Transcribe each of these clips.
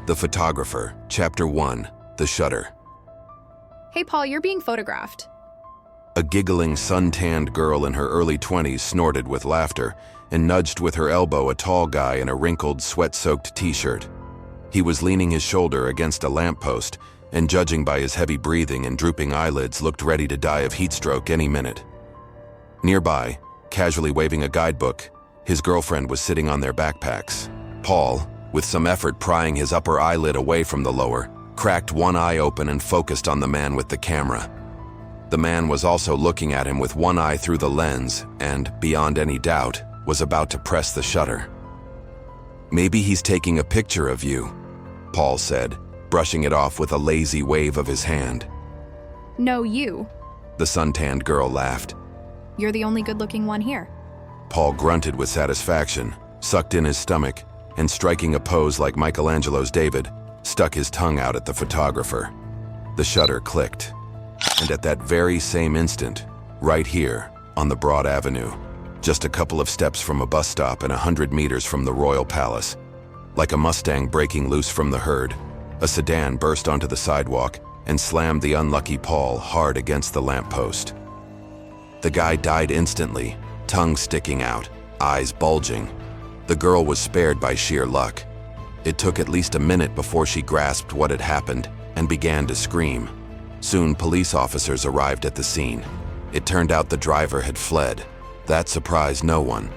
The Photographer, Chapter 1, The Shutter. Hey, Paul, you're being photographed. A giggling, sun-tanned girl in her early 20s snorted with laughter and nudged with her elbow a tall guy in a wrinkled, sweat-soaked t-shirt. He was leaning his shoulder against a lamppost and, judging by his heavy breathing and drooping eyelids, looked ready to die of heatstroke any minute. Nearby, casually waving a guidebook, his girlfriend was sitting on their backpacks. Paul, with some effort prying his upper eyelid away from the lower, cracked one eye open and focused on the man with the camera. The man was also looking at him with one eye through the lens and, beyond any doubt, was about to press the shutter. "Maybe he's taking a picture of you," Paul said, brushing it off with a lazy wave of his hand. No, you. The suntanned girl laughed. You're the only good-looking one here. Paul grunted with satisfaction, sucked in his stomach, and striking a pose like Michelangelo's David, stuck his tongue out at the photographer. The shutter clicked. And at that very same instant, right here, on the broad avenue, just a couple of steps from a bus stop and 100 meters from the Royal Palace, like a Mustang breaking loose from the herd, a sedan burst onto the sidewalk and slammed the unlucky Paul hard against the lamppost. The guy died instantly, tongue sticking out, eyes bulging. The girl was spared by sheer luck. It took at least a minute before she grasped what had happened and began to scream. Soon, police officers arrived at the scene. It turned out the driver had fled. That surprised no one.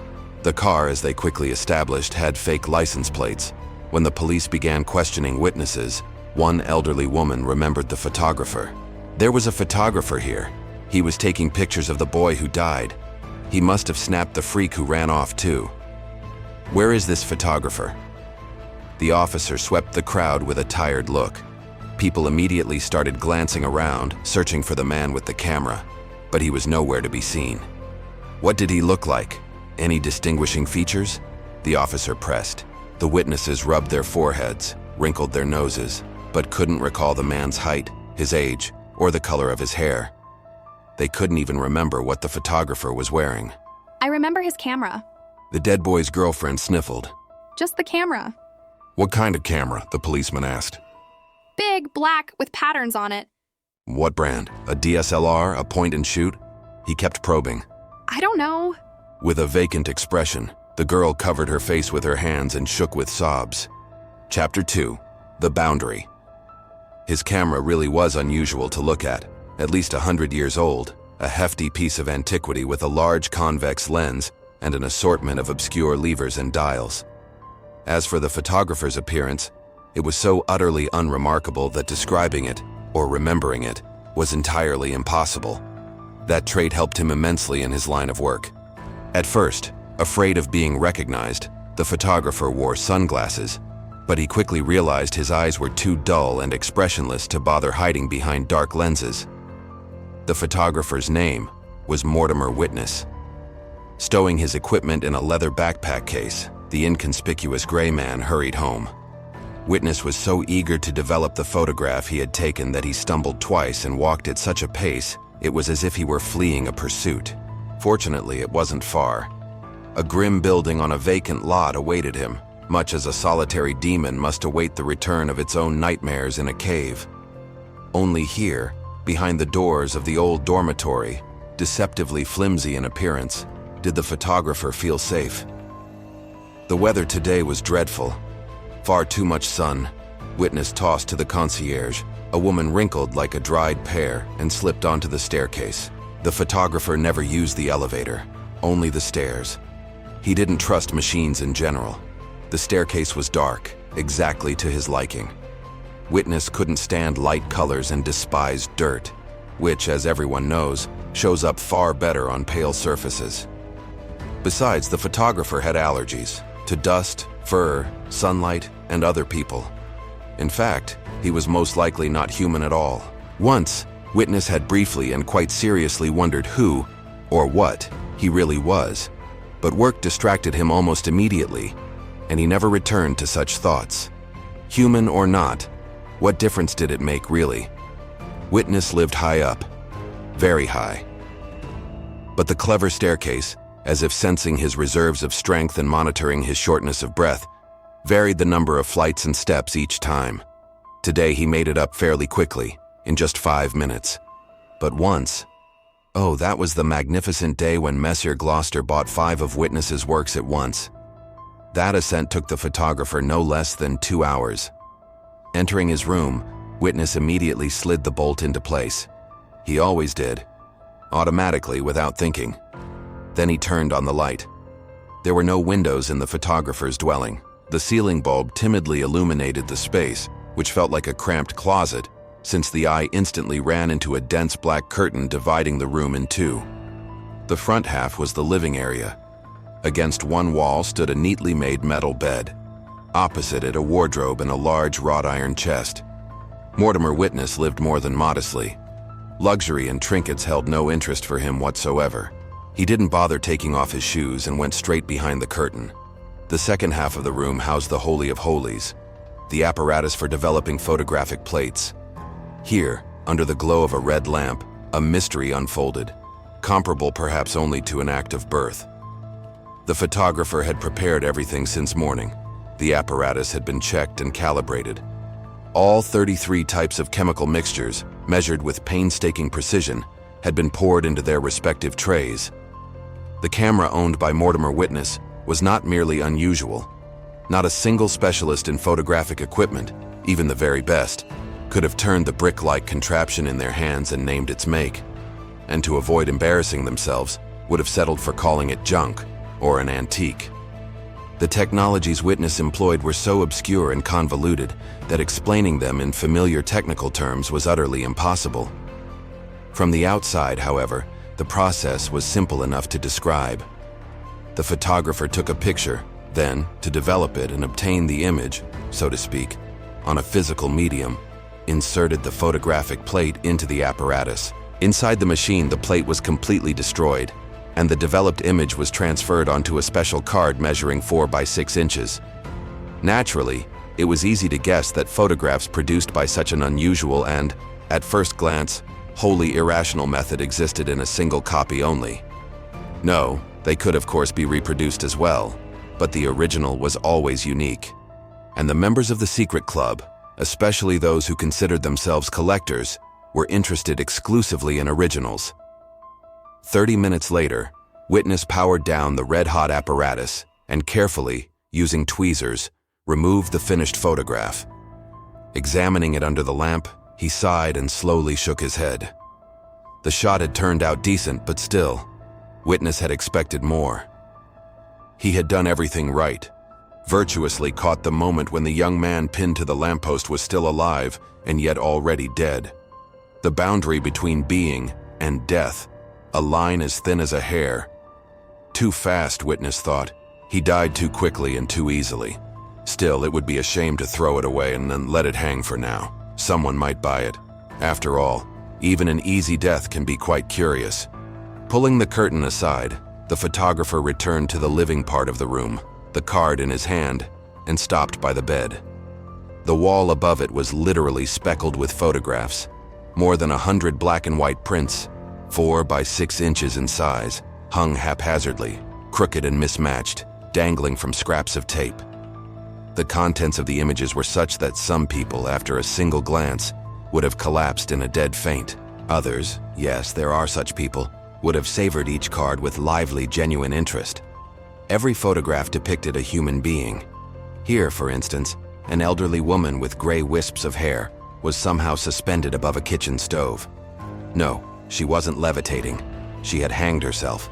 The car, as they quickly established, had fake license plates. When the police began questioning witnesses, one elderly woman remembered the photographer. There was a photographer here. He was taking pictures of the boy who died. He must have snapped the freak who ran off too. Where is this photographer? The officer swept the crowd with a tired look. People immediately started glancing around, searching for the man with the camera, but he was nowhere to be seen. What did he look like? Any distinguishing features? The officer pressed. The witnesses rubbed their foreheads, wrinkled their noses, but couldn't recall the man's height, his age, or the color of his hair. They couldn't even remember what the photographer was wearing. I remember his camera. The dead boy's girlfriend sniffled. Just the camera. "What kind of camera?" the policeman asked. Big, black, with patterns on it. "What brand? A DSLR, a point and shoot?" He kept probing. I don't know. With a vacant expression, the girl covered her face with her hands and shook with sobs. Chapter 2, The Boundary. His camera really was unusual to look at least 100 years old, a hefty piece of antiquity with a large convex lens and an assortment of obscure levers and dials. As for the photographer's appearance, it was so utterly unremarkable that describing it, or remembering it, was entirely impossible. That trait helped him immensely in his line of work. At first, afraid of being recognized, the photographer wore sunglasses, but he quickly realized his eyes were too dull and expressionless to bother hiding behind dark lenses. The photographer's name was Mortimer Witness. Stowing his equipment in a leather backpack case, the inconspicuous gray man hurried home. Witness was so eager to develop the photograph he had taken that he stumbled twice and walked at such a pace it was as if he were fleeing a pursuit. Fortunately, it wasn't far. A grim building on a vacant lot awaited him, much as a solitary demon must await the return of its own nightmares in a cave. Only here, behind the doors of the old dormitory, deceptively flimsy in appearance, did the photographer feel safe. The weather today was dreadful. Far too much sun. Witness tossed to the concierge. A woman wrinkled like a dried pear and slipped onto the staircase. The photographer never used the elevator, only the stairs. He didn't trust machines in general. The staircase was dark, exactly to his liking. Witness couldn't stand light colors and despised dirt, which, as everyone knows, shows up far better on pale surfaces. Besides, the photographer had allergies to dust, fur, sunlight, and other people. In fact, he was most likely not human at all. Once, Witness had briefly and quite seriously wondered who, or what, he really was. But work distracted him almost immediately, and he never returned to such thoughts. Human or not, what difference did it make, really? Witness lived high up, very high. But the clever staircase, as if sensing his reserves of strength and monitoring his shortness of breath, varied the number of flights and steps each time. Today he made it up fairly quickly, in just 5 minutes. But once, oh, that was the magnificent day when Messrs. Gloucester bought 5 of Witness's works at once. That ascent took the photographer no less than 2 hours. Entering his room, Witness immediately slid the bolt into place. He always did, automatically without thinking. Then he turned on the light. There were no windows in the photographer's dwelling. The ceiling bulb timidly illuminated the space, which felt like a cramped closet, since the eye instantly ran into a dense black curtain dividing the room in two. The front half was the living area. Against one wall stood a neatly made metal bed. Opposite it, a wardrobe and a large wrought iron chest. Mortimer Witness lived more than modestly. Luxury and trinkets held no interest for him whatsoever. He didn't bother taking off his shoes and went straight behind the curtain. The second half of the room housed the Holy of Holies, the apparatus for developing photographic plates. Here, under the glow of a red lamp, a mystery unfolded, comparable perhaps only to an act of birth. The photographer had prepared everything since morning. The apparatus had been checked and calibrated. All 33 types of chemical mixtures, measured with painstaking precision, had been poured into their respective trays. The camera owned by Mortimer Witness was not merely unusual. Not a single specialist in photographic equipment, even the very best, could have turned the brick-like contraption in their hands and named its make, and to avoid embarrassing themselves, would have settled for calling it junk or an antique. The technologies Witness employed were so obscure and convoluted that explaining them in familiar technical terms was utterly impossible. From the outside, however, the process was simple enough to describe. The photographer took a picture, then, to develop it and obtain the image, so to speak, on a physical medium, inserted the photographic plate into the apparatus. Inside the machine, the plate was completely destroyed, and the developed image was transferred onto a special card measuring 4 by 6 inches. Naturally, it was easy to guess that photographs produced by such an unusual and, at first glance, wholly irrational method existed in a single copy only. No, they could of course be reproduced as well, but the original was always unique. And the members of the secret club, especially those who considered themselves collectors, were interested exclusively in originals. 30 minutes later, Witness powered down the red-hot apparatus and carefully, using tweezers, removed the finished photograph. Examining it under the lamp, he sighed and slowly shook his head. The shot had turned out decent, but still, Witness had expected more. He had done everything right, virtuously caught the moment when the young man pinned to the lamppost was still alive and yet already dead. The boundary between being and death, a line as thin as a hair. Too fast, Witness thought. He died too quickly and too easily. Still, it would be a shame to throw it away and then let it hang for now. Someone might buy it. After all, even an easy death can be quite curious. Pulling the curtain aside, the photographer returned to the living part of the room, the card in his hand, and stopped by the bed. The wall above it was literally speckled with photographs. More than 100 black and white prints, 4 by 6 inches in size, hung haphazardly, crooked and mismatched, dangling from scraps of tape. The contents of the images were such that some people, after a single glance, would have collapsed in a dead faint. Others, yes, there are such people, would have savored each card with lively, genuine interest. Every photograph depicted a human being. Here, for instance, an elderly woman with gray wisps of hair was somehow suspended above a kitchen stove. No, she wasn't levitating. She had hanged herself.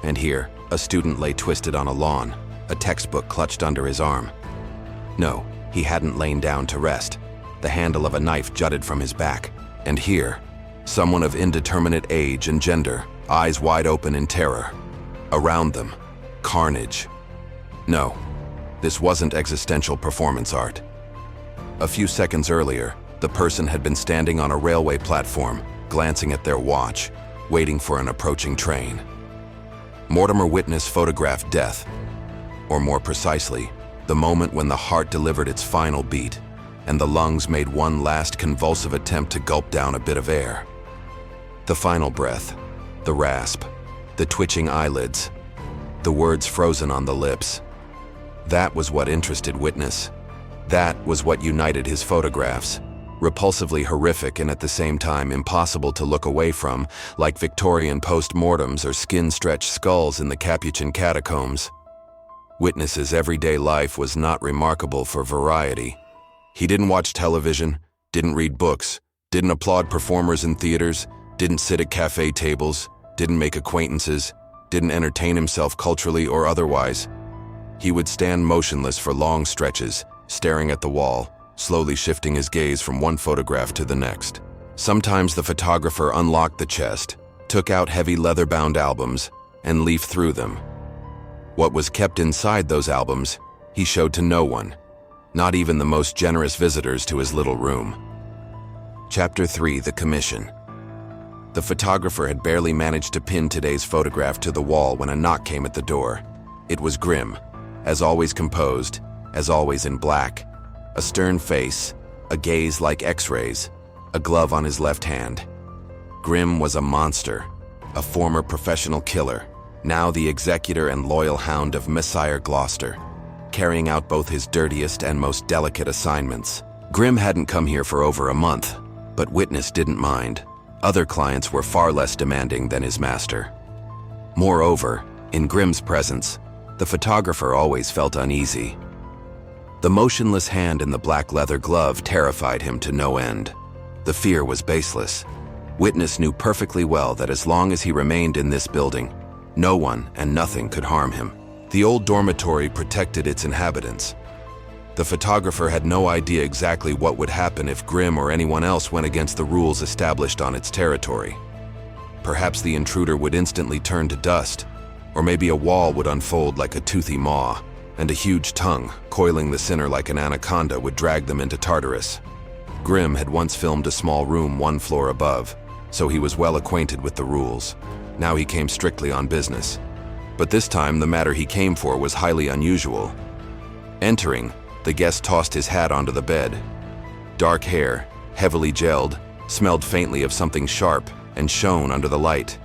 And here, a student lay twisted on a lawn, a textbook clutched under his arm. No, he hadn't lain down to rest. The handle of a knife jutted from his back. And here, someone of indeterminate age and gender, eyes wide open in terror. Around them, carnage. No, this wasn't existential performance art. A few seconds earlier, the person had been standing on a railway platform, glancing at their watch, waiting for an approaching train. Mortimer Witness photographed death, or more precisely, the moment when the heart delivered its final beat, and the lungs made one last convulsive attempt to gulp down a bit of air. The final breath, the rasp, the twitching eyelids, the words frozen on the lips. That was what interested Witness. That was what united his photographs. Repulsively horrific and at the same time impossible to look away from, like Victorian post-mortems or skin-stretched skulls in the Capuchin catacombs. Witness's everyday life was not remarkable for variety. He didn't watch television, didn't read books, didn't applaud performers in theaters, didn't sit at cafe tables, didn't make acquaintances, didn't entertain himself culturally or otherwise. He would stand motionless for long stretches, staring at the wall, slowly shifting his gaze from one photograph to the next. Sometimes the photographer unlocked the chest, took out heavy leather-bound albums, and leafed through them. What was kept inside those albums, he showed to no one, not even the most generous visitors to his little room. Chapter 3: The Commission. The photographer had barely managed to pin today's photograph to the wall when a knock came at the door. It was Grimm, as always composed, as always in black, a stern face, a gaze like X-rays, a glove on his left hand. Grimm was a monster, a former professional killer, now the executor and loyal hound of Messire Gloucester, carrying out both his dirtiest and most delicate assignments. Grimm hadn't come here for over a month, but Witness didn't mind. Other clients were far less demanding than his master. Moreover, in Grimm's presence, the photographer always felt uneasy. The motionless hand in the black leather glove terrified him to no end. The fear was baseless. Witness knew perfectly well that as long as he remained in this building, no one and nothing could harm him. The old dormitory protected its inhabitants. The photographer had no idea exactly what would happen if Grimm or anyone else went against the rules established on its territory. Perhaps the intruder would instantly turn to dust, or maybe a wall would unfold like a toothy maw, and a huge tongue, coiling the sinner like an anaconda, would drag them into Tartarus. Grimm had once filmed a small room one floor above, so he was well acquainted with the rules. Now he came strictly on business. But this time the matter he came for was highly unusual. Entering, the guest tossed his hat onto the bed. Dark hair, heavily gelled, smelled faintly of something sharp, and shone under the light.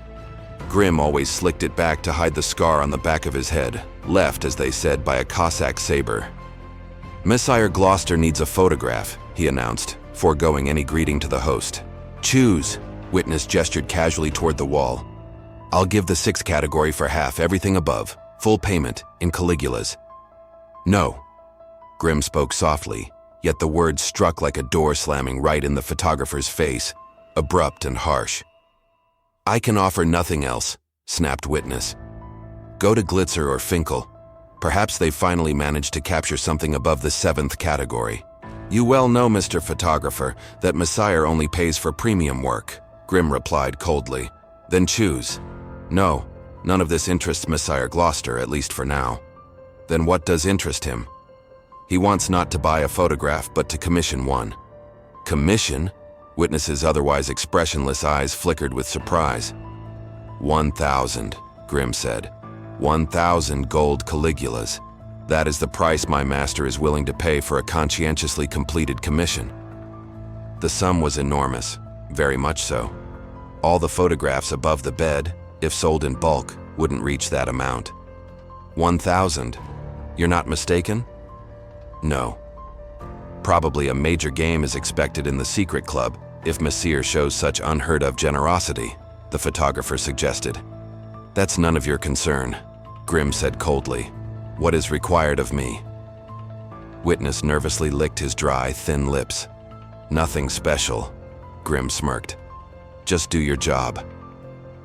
Grimm always slicked it back to hide the scar on the back of his head, left, as they said, by a Cossack saber. "Messire Gloucester needs a photograph," he announced, foregoing any greeting to the host. "Choose." Witness gestured casually toward the wall. "I'll give the 6th category for half, everything above. Full payment, in Caligulas." "No." Grimm spoke softly, yet the words struck like a door slamming right in the photographer's face, abrupt and harsh. "I can offer nothing else," snapped Witness. "Go to Glitzer or Finkel. Perhaps they finally managed to capture something above the 7th category. You well know, Mr. Photographer, that Messire only pays for premium work," Grimm replied coldly. "Then choose." "No, none of this interests Messire Gloucester, at least for now." "Then what does interest him?" "He wants not to buy a photograph, but to commission one." "Commission?" Witness's otherwise expressionless eyes flickered with surprise. 1,000, Grimm said. 1,000 gold Caligulas. That is the price my master is willing to pay for a conscientiously completed commission. The sum was enormous, very much so. All the photographs above the bed, if sold in bulk, wouldn't reach that amount. 1,000? You're not mistaken? No. Probably a major game is expected in the secret club if Messire shows such unheard-of generosity, the photographer suggested. That's none of your concern, Grimm said coldly. What is required of me? Witness nervously licked his dry, thin lips. Nothing special, Grimm smirked. Just do your job.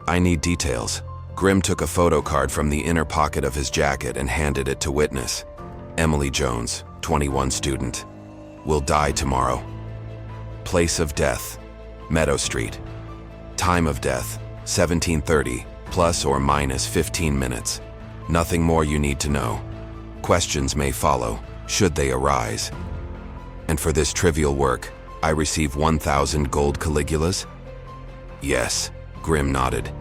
I need details. Grimm took a photo card from the inner pocket of his jacket and handed it to Witness. Emily Jones, 21 student. Will die tomorrow. Place of death, Meadow Street. Time of death, 17:30, plus or minus 15 minutes. Nothing more you need to know. Questions may follow, should they arise. And for this trivial work, I receive 1,000 gold Caligulas? Yes, Grimm nodded.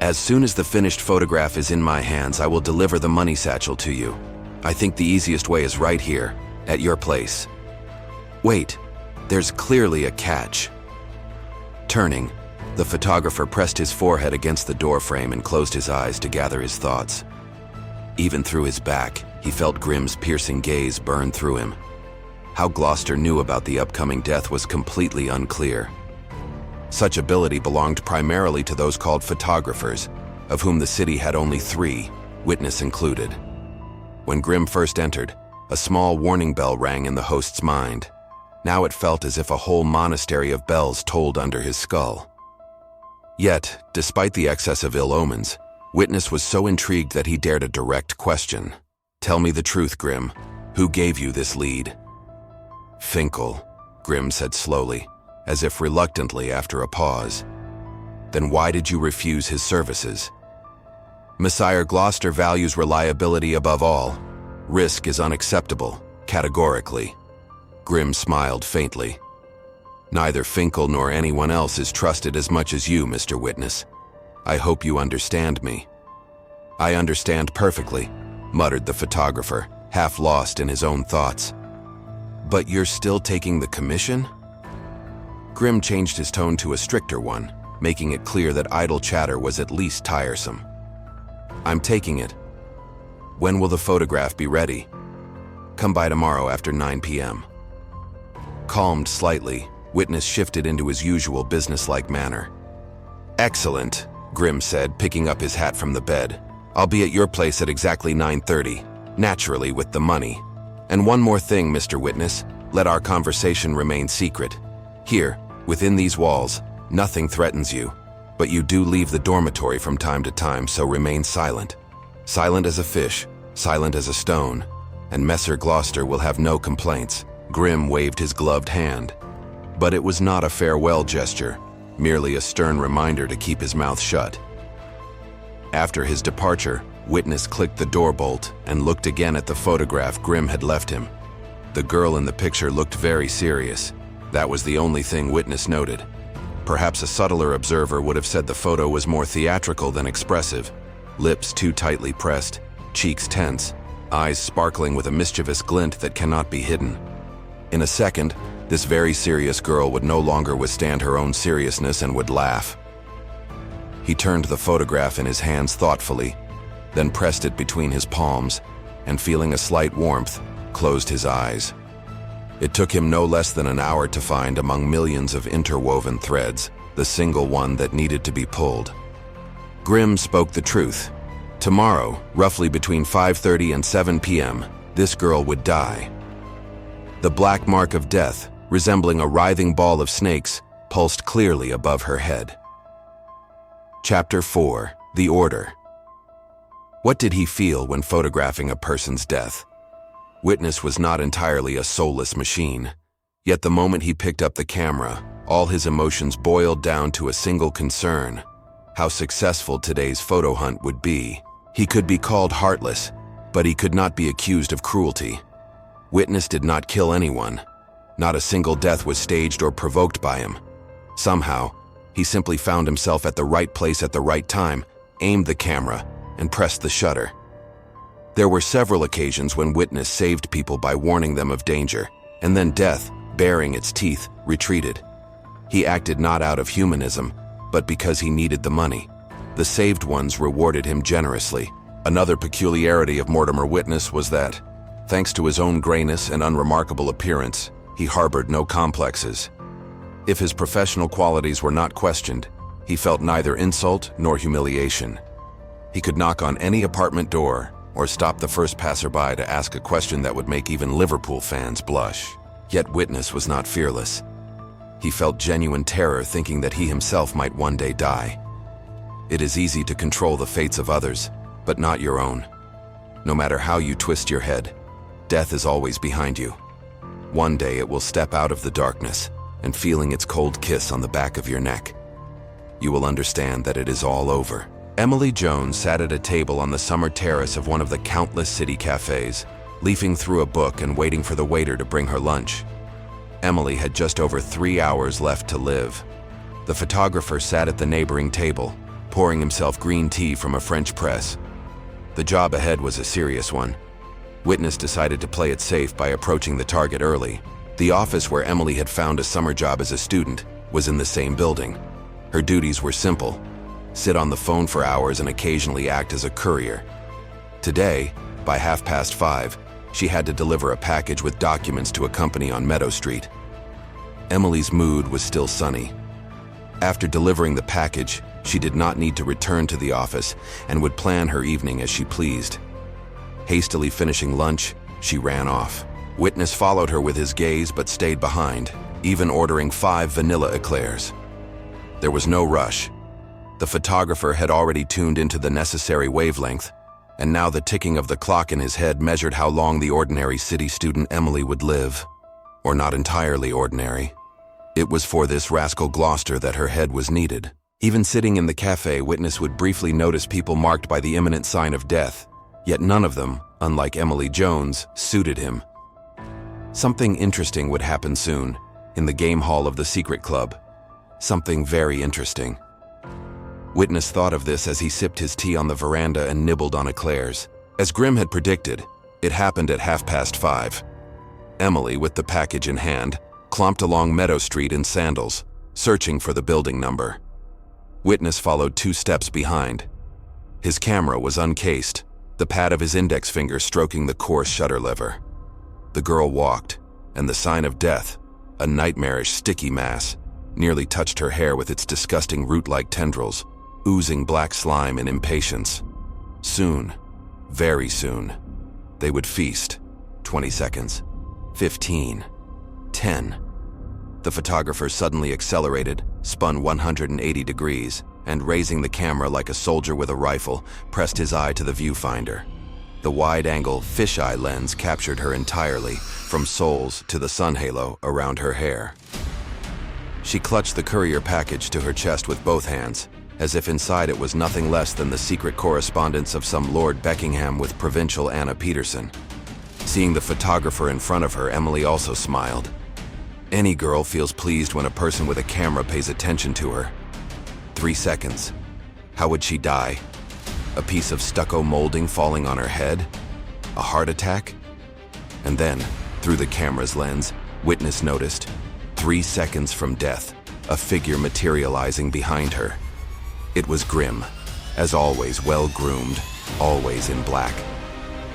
As soon as the finished photograph is in my hands, I will deliver the money satchel to you. I think the easiest way is right here, at your place. Wait, there's clearly a catch. Turning, the photographer pressed his forehead against the doorframe and closed his eyes to gather his thoughts. Even through his back, He felt Grimm's piercing gaze burn through him. How Gloucester knew about the upcoming death was completely unclear. Such ability belonged primarily to those called photographers, of whom the city had only 3, Witness included. When Grimm first entered, a small warning bell rang in the host's mind. Now it felt as if a whole monastery of bells tolled under his skull. Yet, despite the excess of ill omens, Witness was so intrigued that he dared a direct question. "Tell me the truth, Grimm. Who gave you this lead?" "Finkel," Grimm said slowly, as if reluctantly after a pause. "Then why did you refuse his services?" "Messire Gloucester values reliability above all. Risk is unacceptable, categorically." Grimm smiled faintly. "Neither Finkel nor anyone else is trusted as much as you, Mr. Witness. I hope you understand me." "I understand perfectly," muttered the photographer, half lost in his own thoughts. "But you're still taking the commission?" Grimm changed his tone to a stricter one, making it clear that idle chatter was at least tiresome. "I'm taking it. When will the photograph be ready?" "Come by tomorrow after 9 p.m. Calmed slightly, Witness shifted into his usual businesslike manner. "Excellent," Grimm said, picking up his hat from the bed. "I'll be at your place at exactly 9:30, naturally with the money. And one more thing, Mr. Witness, let our conversation remain secret. Here, within these walls, nothing threatens you, but you do leave the dormitory from time to time, so remain silent. Silent as a fish, silent as a stone, and Messer Gloucester will have no complaints." Grimm waved his gloved hand. But it was not a farewell gesture, merely a stern reminder to keep his mouth shut. After his departure, Witness clicked the door bolt and looked again at the photograph Grimm had left him. The girl in the picture looked very serious. That was the only thing Witness noted. Perhaps a subtler observer would have said the photo was more theatrical than expressive. Lips too tightly pressed, cheeks tense, eyes sparkling with a mischievous glint that cannot be hidden. In a second, this very serious girl would no longer withstand her own seriousness and would laugh. He turned the photograph in his hands thoughtfully, then pressed it between his palms, and feeling a slight warmth, closed his eyes. It took him no less than an hour to find among millions of interwoven threads the single one that needed to be pulled. Grimm spoke the truth. Tomorrow, roughly between 5:30 and 7 p.m., this girl would die. The black mark of death, resembling a writhing ball of snakes, pulsed clearly above her head. Chapter 4: The Order. What did he feel when photographing a person's death? Witness was not entirely a soulless machine. Yet the moment he picked up the camera, all his emotions boiled down to a single concern: how successful today's photo hunt would be. He could be called heartless, but he could not be accused of cruelty. Witness did not kill anyone. Not a single death was staged or provoked by him. Somehow, he simply found himself at the right place at the right time, aimed the camera, and pressed the shutter. There were several occasions when Witness saved people by warning them of danger, and then death, baring its teeth, retreated. He acted not out of humanism, but because he needed the money. The saved ones rewarded him generously. Another peculiarity of Mortimer Witness was that, thanks to his own grayness and unremarkable appearance, he harbored no complexes. If his professional qualities were not questioned, he felt neither insult nor humiliation. He could knock on any apartment door or stop the first passerby to ask a question that would make even Liverpool fans blush. Yet Witness was not fearless. He felt genuine terror thinking that he himself might one day die. It is easy to control the fates of others, but not your own. No matter how you twist your head, death is always behind you. One day it will step out of the darkness, and feeling its cold kiss on the back of your neck, you will understand that it is all over. Emily Jones sat at a table on the summer terrace of one of the countless city cafes, leafing through a book and waiting for the waiter to bring her lunch. Emily had just over 3 hours left to live. The photographer sat at the neighboring table, pouring himself green tea from a French press. The job ahead was a serious one. Witness decided to play it safe by approaching the target early. The office where Emily had found a summer job as a student was in the same building. Her duties were simple: sit on the phone for hours and occasionally act as a courier. Today, By 5:30, she had to deliver a package with documents to a company on Meadow Street. Emily's mood was still sunny. After delivering the package, she did not need to return to the office and would plan her evening as she pleased. Hastily finishing lunch, she ran off. Witness followed her with his gaze but stayed behind, even ordering 5 vanilla eclairs. There was no rush. The photographer had already tuned into the necessary wavelength, and now the ticking of the clock in his head measured how long the ordinary city student Emily would live. Or not entirely ordinary. It was for this rascal Gloucester that her head was needed. Even sitting in the cafe, Witness would briefly notice people marked by the imminent sign of death, yet none of them, unlike Emily Jones, suited him. Something interesting would happen soon, in the game hall of the secret club. Something very interesting. Witness thought of this as he sipped his tea on the veranda and nibbled on eclairs. As Grimm had predicted, it happened at 5:30. Emily, with the package in hand, clomped along Meadow Street in sandals, searching for the building number. Witness followed 2 steps behind. His camera was uncased, the pad of his index finger stroking the coarse shutter lever. The girl walked, and the sign of death, a nightmarish sticky mass, nearly touched her hair with its disgusting root-like tendrils, oozing black slime in impatience. Soon, very soon, they would feast. 20 seconds. 15. 10. The photographer suddenly accelerated, spun 180 degrees, and raising the camera like a soldier with a rifle, pressed his eye to the viewfinder. The wide-angle fisheye lens captured her entirely, from soles to the sun halo around her hair. She clutched the courier package to her chest with both hands, as if inside it was nothing less than the secret correspondence of some Lord Beckingham with provincial Anna Peterson. Seeing the photographer in front of her, Emily also smiled. Any girl feels pleased when a person with a camera pays attention to her. 3 seconds. How would she die? A piece of stucco molding falling on her head? A heart attack? And then, through the camera's lens, Witness noticed, 3 seconds from death, a figure materializing behind her. It was Grimm, as always well-groomed, always in black.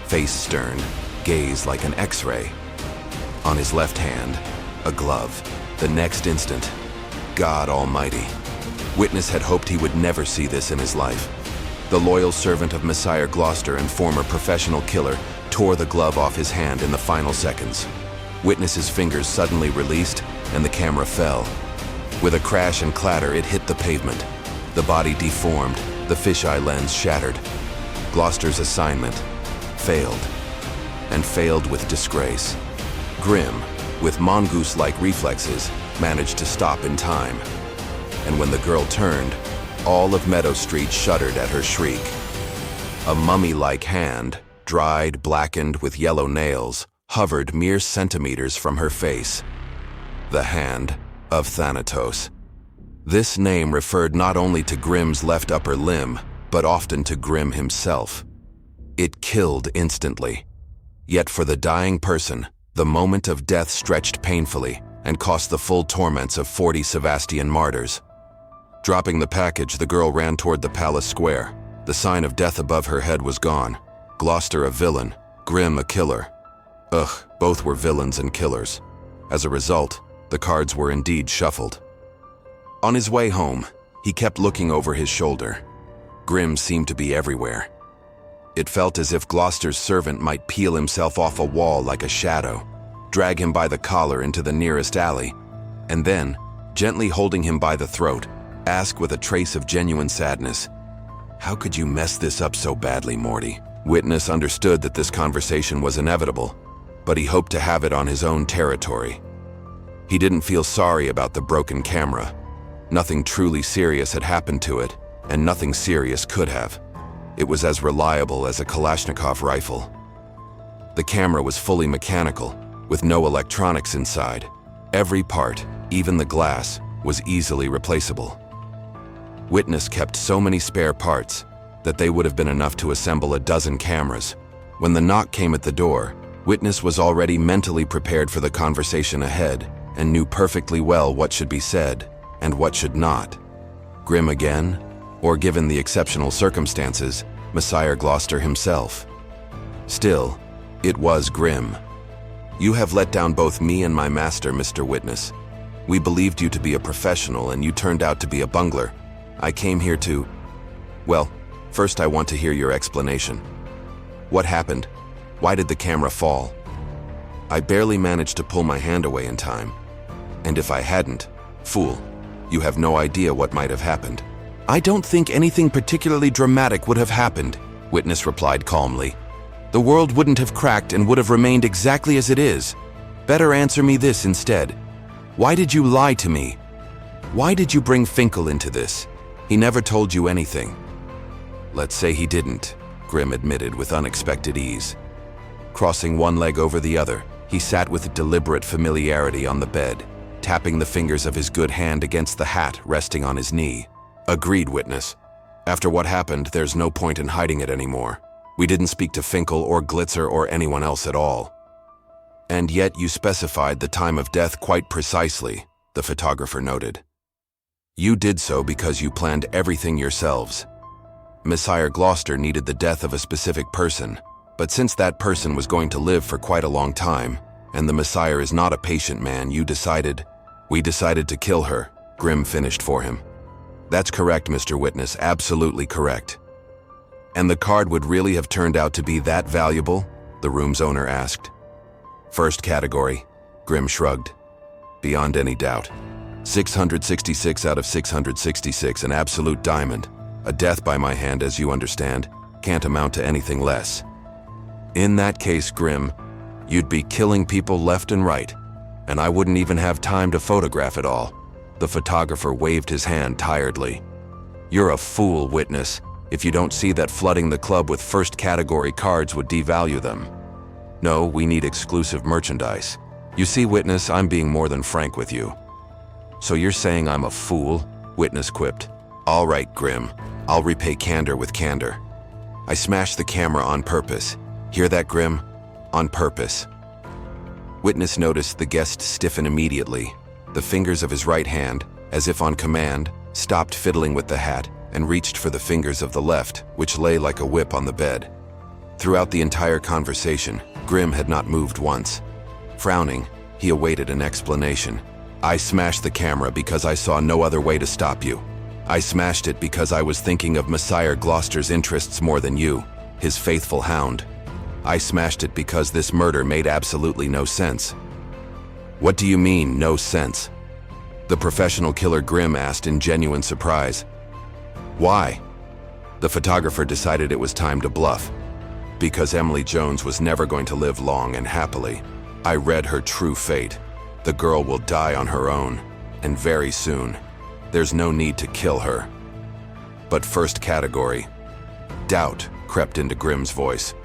Face stern, gaze like an X-ray. On his left hand, a glove. The next instant, God Almighty. Witness had hoped he would never see this in his life. The loyal servant of Messire Gloucester and former professional killer tore the glove off his hand in the final seconds. Witness's fingers suddenly released, and the camera fell. With a crash and clatter, it hit the pavement. The body deformed, the fisheye lens shattered. Gloucester's assignment failed, and failed with disgrace. Grimm, with mongoose-like reflexes, managed to stop in time. And when the girl turned, all of Meadow Street shuddered at her shriek. A mummy-like hand, dried, blackened, with yellow nails, hovered mere centimeters from her face. The hand of Thanatos. This name referred not only to Grimm's left upper limb, but often to Grimm himself. It killed instantly. Yet for the dying person, the moment of death stretched painfully and cost the full torments of 40 Sevastian martyrs. Dropping the package, the girl ran toward the palace square. The sign of death above her head was gone. Gloucester a villain, Grimm a killer. Ugh, both were villains and killers. As a result, the cards were indeed shuffled. On his way home, he kept looking over his shoulder. Grimm seemed to be everywhere. It felt as if Gloucester's servant might peel himself off a wall like a shadow, drag him by the collar into the nearest alley, and then, gently holding him by the throat, ask with a trace of genuine sadness, "How could you mess this up so badly, Morty?" Witness understood that this conversation was inevitable, but he hoped to have it on his own territory. He didn't feel sorry about the broken camera. Nothing truly serious had happened to it, and nothing serious could have. It was as reliable as a Kalashnikov rifle. The camera was fully mechanical, with no electronics inside. Every part, even the glass, was easily replaceable. Witness kept so many spare parts that they would have been enough to assemble a dozen cameras. When the knock came at the door, Witness was already mentally prepared for the conversation ahead and knew perfectly well what should be said and what should not. Grimm again, or given the exceptional circumstances, Messire Gloucester himself. Still, it was grim. You have let down both me and my master, Mr. Witness. We believed you to be a professional and you turned out to be a bungler. I came here to... Well, first I want to hear your explanation. What happened? Why did the camera fall? I barely managed to pull my hand away in time. And if I hadn't, fool, you have no idea what might have happened. I don't think anything particularly dramatic would have happened, Witness replied calmly. The world wouldn't have cracked and would have remained exactly as it is. Better answer me this instead. Why did you lie to me? Why did you bring Finkel into this? He never told you anything. Let's say he didn't, Grim admitted with unexpected ease. Crossing one leg over the other, he sat with deliberate familiarity on the bed, tapping the fingers of his good hand against the hat resting on his knee. Agreed, Witness. After what happened, there's no point in hiding it anymore. We didn't speak to Finkel or Glitzer or anyone else at all. And yet you specified the time of death quite precisely, the photographer noted. You did so because you planned everything yourselves. Messiah Gloucester needed the death of a specific person, but since that person was going to live for quite a long time, and the Messiah is not a patient man, we decided to kill her, Grim finished for him. That's correct, Mr. Witness, absolutely correct. And the card would really have turned out to be that valuable? The room's owner asked. First category, Grim shrugged. Beyond any doubt. 666 out of 666, an absolute diamond. A death by my hand, as you understand, can't amount to anything less. In that case, Grim, you'd be killing people left and right, and I wouldn't even have time to photograph it all. The photographer waved his hand tiredly. You're a fool, Witness, if you don't see that flooding the club with first category cards would devalue them. No, we need exclusive merchandise. You see, Witness, I'm being more than frank with you. So you're saying I'm a fool? Witness quipped. All right, Grim, I'll repay candor with candor. I smashed the camera on purpose. Hear that, Grim? On purpose. Witness noticed the guest stiffen immediately. The fingers of his right hand, as if on command, stopped fiddling with the hat and reached for the fingers of the left, which lay like a whip on the bed. Throughout the entire conversation, Grim had not moved once. Frowning, he awaited an explanation. I smashed the camera because I saw no other way to stop you. I smashed it because I was thinking of Messiah Gloucester's interests more than you, his faithful hound. I smashed it because this murder made absolutely no sense. What do you mean, no sense? The professional killer Grim asked in genuine surprise. Why? The photographer decided it was time to bluff. Because Emily Jones was never going to live long and happily. I read her true fate. The girl will die on her own, and very soon. There's no need to kill her. But first category. Doubt crept into Grim's voice.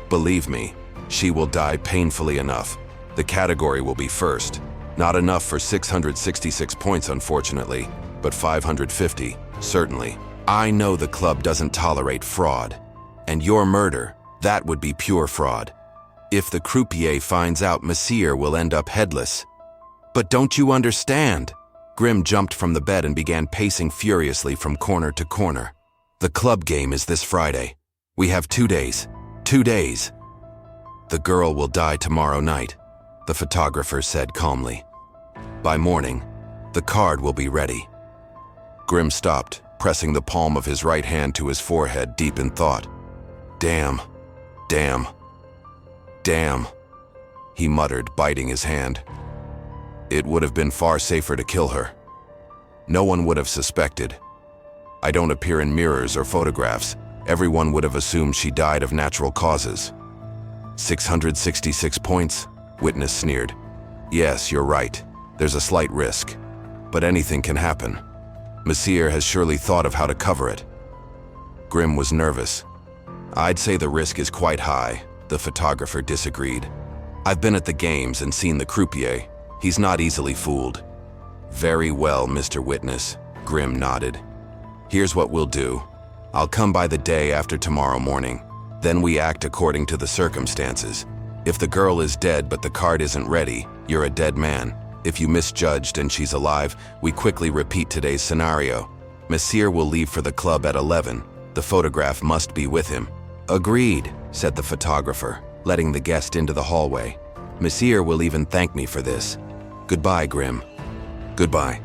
Believe me, she will die painfully enough. The category will be first. Not enough for 666 points, unfortunately, but 550, certainly. I know the club doesn't tolerate fraud. And your murder, that would be pure fraud. If the croupier finds out, Messier will end up headless. But don't you understand? Grim jumped from the bed and began pacing furiously from corner to corner. The club game is this Friday. We have 2 days. 2 days. The girl will die tomorrow night, the photographer said calmly. By morning, the card will be ready. Grim stopped, pressing the palm of his right hand to his forehead deep in thought. Damn, damn, damn, he muttered, biting his hand. It would have been far safer to kill her. No one would have suspected. I don't appear in mirrors or photographs. Everyone would have assumed she died of natural causes. 666 points? Witness sneered. Yes, you're right. There's a slight risk. But anything can happen. Messier has surely thought of how to cover it. Grim was nervous. I'd say the risk is quite high, the photographer disagreed. I've been at the games and seen the croupier. He's not easily fooled. Very well, Mr. Witness, Grim nodded. Here's what we'll do. I'll come by the day after tomorrow morning. Then we act according to the circumstances. If the girl is dead but the card isn't ready, you're a dead man. If you misjudged and she's alive, we quickly repeat today's scenario. Messier will leave for the club at 11. The photograph must be with him. Agreed, said the photographer, letting the guest into the hallway. "Monsieur will even thank me for this. Goodbye, Grim." "Goodbye."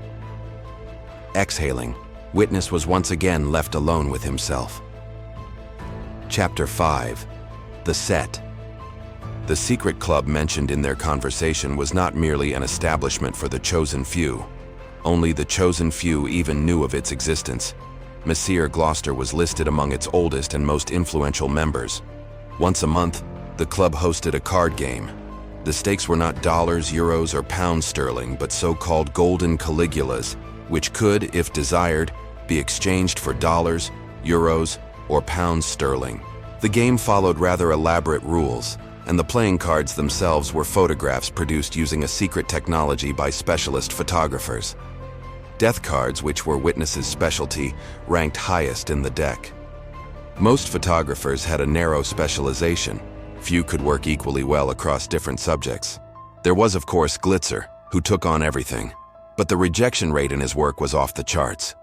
Exhaling, Witness was once again left alone with himself. Chapter 5. The Set. The secret club mentioned in their conversation was not merely an establishment for the chosen few. Only the chosen few even knew of its existence. Monsieur Gloucester was listed among its oldest and most influential members. Once a month, the club hosted a card game. The stakes were not dollars, euros, or pounds sterling, but so-called golden Caligulas, which could, if desired, be exchanged for dollars, euros, or pounds sterling. The game followed rather elaborate rules, and the playing cards themselves were photographs produced using a secret technology by specialist photographers. Death cards, which were Witness's specialty, ranked highest in the deck. Most photographers had a narrow specialization. Few could work equally well across different subjects. There was, of course, Glitzer, who took on everything. But the rejection rate in his work was off the charts.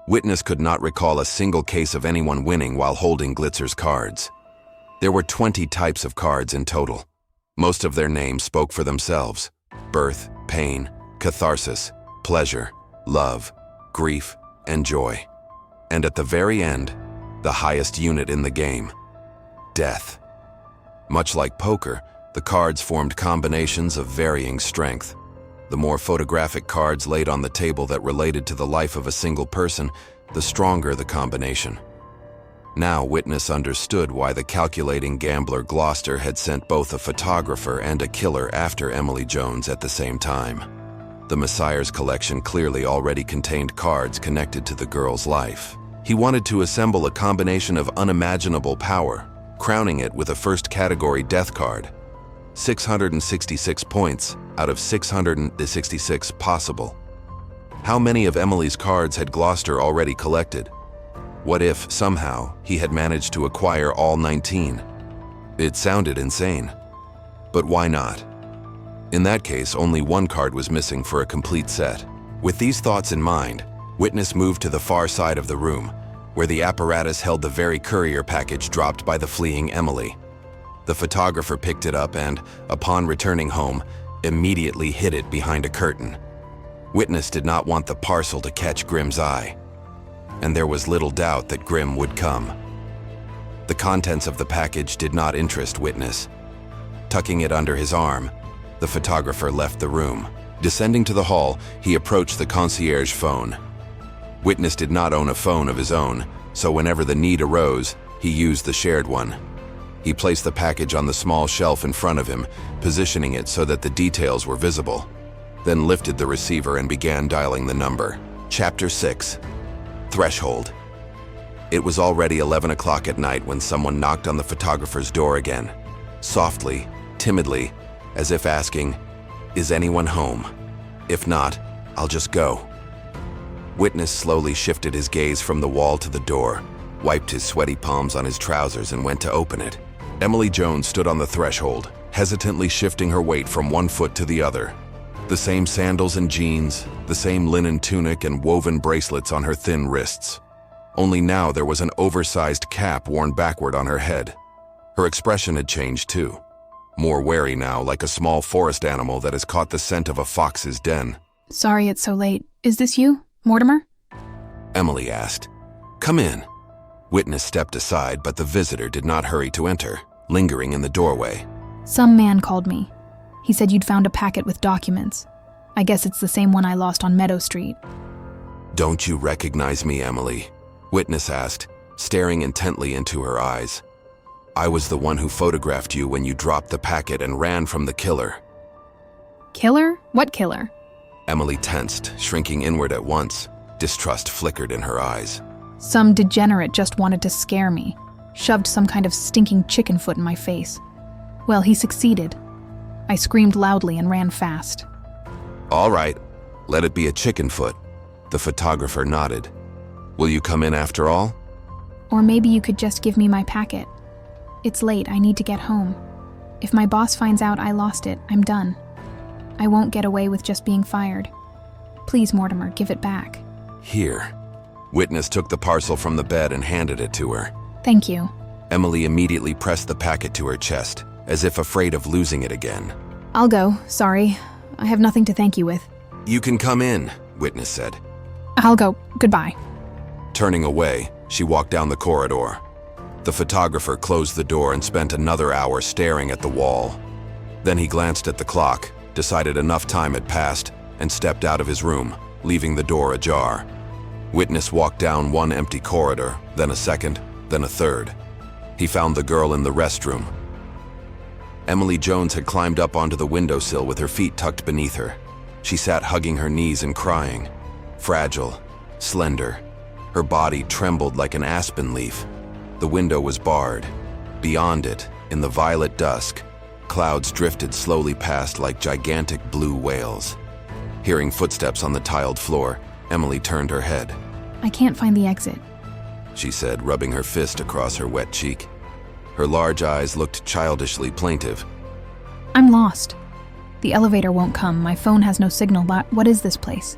Witness could not recall a single case of anyone winning while holding Glitzer's cards. There were 20 types of cards in total. Most of their names spoke for themselves: birth, pain, catharsis, pleasure, love, grief, and joy. And at the very end, the highest unit in the game: death. Much like poker, the cards formed combinations of varying strength. The more photographic cards laid on the table that related to the life of a single person, the stronger the combination. Now Witness understood why the calculating gambler Gloucester had sent both a photographer and a killer after Emily Jones at the same time. The Messiah's collection clearly already contained cards connected to the girl's life. He wanted to assemble a combination of unimaginable power, crowning it with a first-category death card. 666 points out of 666 possible. How many of Emily's cards had Gloucester already collected? What if, somehow, he had managed to acquire all 19? It sounded insane. But why not? In that case, only one card was missing for a complete set. With these thoughts in mind, Witness moved to the far side of the room, where the apparatus held the very courier package dropped by the fleeing Emily. The photographer picked it up and, upon returning home, immediately hid it behind a curtain. Witness did not want the parcel to catch Grim's eye, and there was little doubt that Grim would come. The contents of the package did not interest Witness. Tucking it under his arm, the photographer left the room. Descending to the hall, he approached the concierge phone. Witness did not own a phone of his own, so whenever the need arose, he used the shared one. He placed the package on the small shelf in front of him, positioning it so that the details were visible, then lifted the receiver and began dialing the number. Chapter 6. Threshold. It was already 11 o'clock at night when someone knocked on the photographer's door again, softly, timidly, as if asking, "Is anyone home? If not, I'll just go." Witness slowly shifted his gaze from the wall to the door, wiped his sweaty palms on his trousers and went to open it. Emily Jones stood on the threshold, hesitantly shifting her weight from one foot to the other. The same sandals and jeans, the same linen tunic and woven bracelets on her thin wrists. Only now there was an oversized cap worn backward on her head. Her expression had changed too. More wary now, like a small forest animal that has caught the scent of a fox's den. "Sorry it's so late. Is this you, Mortimer?" Emily asked. "Come in." Witness stepped aside, but the visitor did not hurry to enter, lingering in the doorway. "Some man called me. He said you'd found a packet with documents. I guess it's the same one I lost on Meadow Street." "Don't you recognize me, Emily?" Witness asked, staring intently into her eyes. "I was the one who photographed you when you dropped the packet and ran from the killer." "Killer? What killer?" Emily tensed, shrinking inward at once. Distrust flickered in her eyes. "Some degenerate just wanted to scare me. Shoved some kind of stinking chicken foot in my face. Well, he succeeded. I screamed loudly and ran fast." "All right, let it be a chicken foot." The photographer nodded. "Will you come in after all?" "Or maybe you could just give me my packet. It's late, I need to get home. If my boss finds out I lost it, I'm done. I won't get away with just being fired. Please, Mortimer, give it back." "Here." Witness took the parcel from the bed and handed it to her. "Thank you." Emily immediately pressed the packet to her chest, as if afraid of losing it again. I'll go, sorry. I have nothing to thank you with. You can come in, Witness said. I'll go, goodbye. Turning away, she walked down the corridor. The photographer closed the door and spent another hour staring at the wall. Then he glanced at the clock, decided enough time had passed, and stepped out of his room, leaving the door ajar. Witness walked down one empty corridor, then a second, then a third. He found the girl in the restroom. Emily Jones had climbed up onto the windowsill with her feet tucked beneath her. She sat hugging her knees and crying. Fragile, slender. Her body trembled like an aspen leaf. The window was barred. Beyond it, in the violet dusk, clouds drifted slowly past like gigantic blue whales. Hearing footsteps on the tiled floor, Emily turned her head. I can't find the exit. She said, rubbing her fist across her wet cheek. Her large eyes looked childishly plaintive. I'm lost. The elevator won't come. My phone has no signal. What is this place?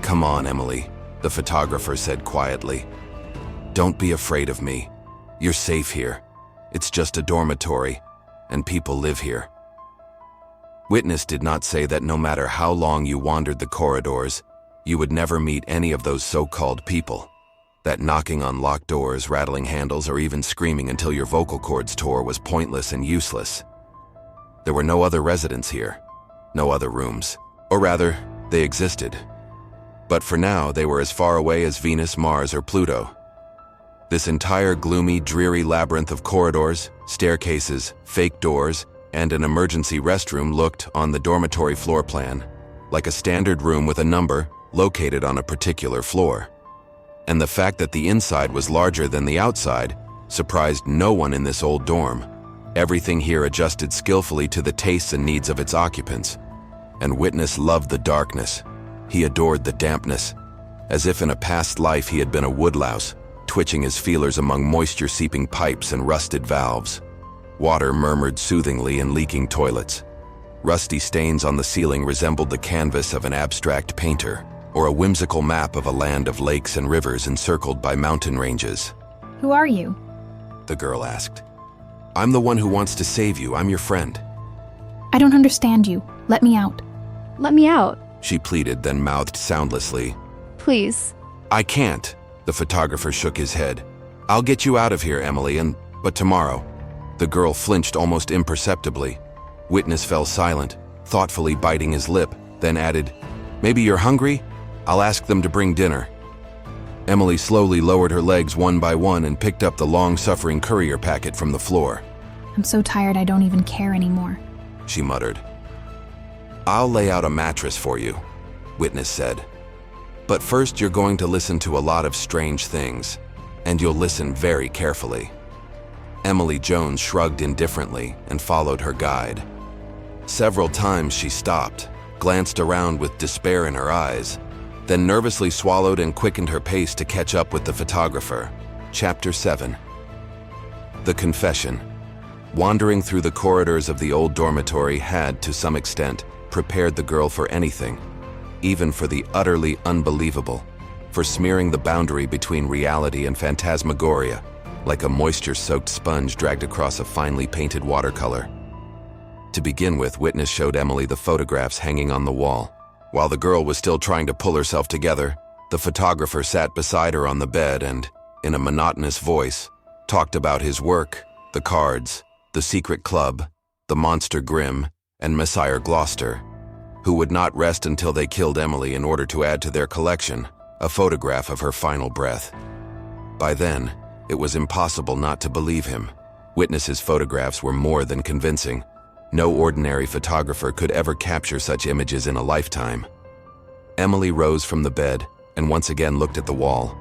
Come on, Emily, the photographer said quietly. Don't be afraid of me. You're safe here. It's just a dormitory, and people live here. Witness did not say that no matter how long you wandered the corridors, you would never meet any of those so-called people. That knocking on locked doors, rattling handles, or even screaming until your vocal cords tore was pointless and useless. There were no other residents here, no other rooms. Or rather, they existed. But for now, they were as far away as Venus, Mars, or Pluto. This entire gloomy, dreary labyrinth of corridors, staircases, fake doors, and an emergency restroom looked, on the dormitory floor plan, like a standard room with a number located on a particular floor. And the fact that the inside was larger than the outside surprised no one in this old dorm. Everything here adjusted skillfully to the tastes and needs of its occupants. And Witness loved the darkness. He adored the dampness. As if in a past life he had been a woodlouse, twitching his feelers among moisture-seeping pipes and rusted valves. Water murmured soothingly in leaking toilets. Rusty stains on the ceiling resembled the canvas of an abstract painter, or a whimsical map of a land of lakes and rivers encircled by mountain ranges. Who are you? The girl asked. I'm the one who wants to save you. I'm your friend. I don't understand you. Let me out. Let me out, She pleaded, then mouthed soundlessly. please. I can't. The photographer shook his head. I'll get you out of here, Emily, but tomorrow. The girl flinched almost imperceptibly. Witness fell silent, thoughtfully biting his lip, then added, Maybe you're hungry? I'll ask them to bring dinner. Emily slowly lowered her legs one by one and picked up the long-suffering courier packet from the floor. I'm so tired I don't even care anymore. She muttered. I'll lay out a mattress for you, Witness said. But first you're going to listen to a lot of strange things, and you'll listen very carefully. Emily Jones shrugged indifferently and followed her guide. Several times she stopped, glanced around with despair in her eyes, then nervously swallowed and quickened her pace to catch up with the photographer. Chapter 7. The Confession. Wandering through the corridors of the old dormitory had, to some extent, prepared the girl for anything, even for the utterly unbelievable, for smearing the boundary between reality and phantasmagoria, like a moisture-soaked sponge dragged across a finely painted watercolor. To begin with, Witness showed Emily the photographs hanging on the wall. While the girl was still trying to pull herself together, the photographer sat beside her on the bed and, in a monotonous voice, talked about his work, the cards, the secret club, the monster Grimm, and Messire Gloucester, who would not rest until they killed Emily in order to add to their collection a photograph of her final breath. By then, it was impossible not to believe him. Witness's photographs were more than convincing. No ordinary photographer could ever capture such images in a lifetime. Emily rose from the bed and once again looked at the wall.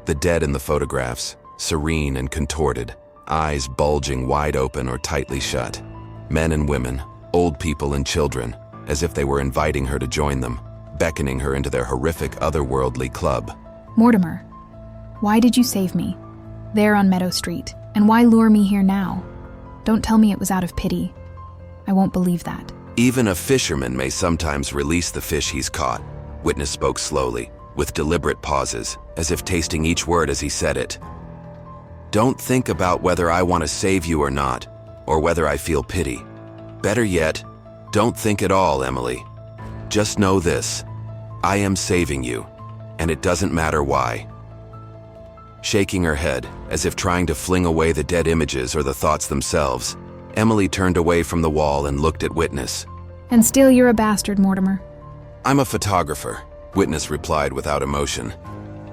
The dead in the photographs, serene and contorted, eyes bulging wide open or tightly shut. Men and women, old people and children, as if they were inviting her to join them, beckoning her into their horrific otherworldly club. Mortimer, why did you save me? There on Meadow Street. And why lure me here now? Don't tell me it was out of pity. I won't believe that. Even a fisherman may sometimes release the fish he's caught, Witness spoke slowly, with deliberate pauses, as if tasting each word as he said it. Don't think about whether I want to save you or not, or whether I feel pity. Better yet, don't think at all, Emily. Just know this: I am saving you, and it doesn't matter why. Shaking her head, as if trying to fling away the dead images or the thoughts themselves, Emily turned away from the wall and looked at Witness. And still you're a bastard, Mortimer. I'm a photographer, Witness replied without emotion.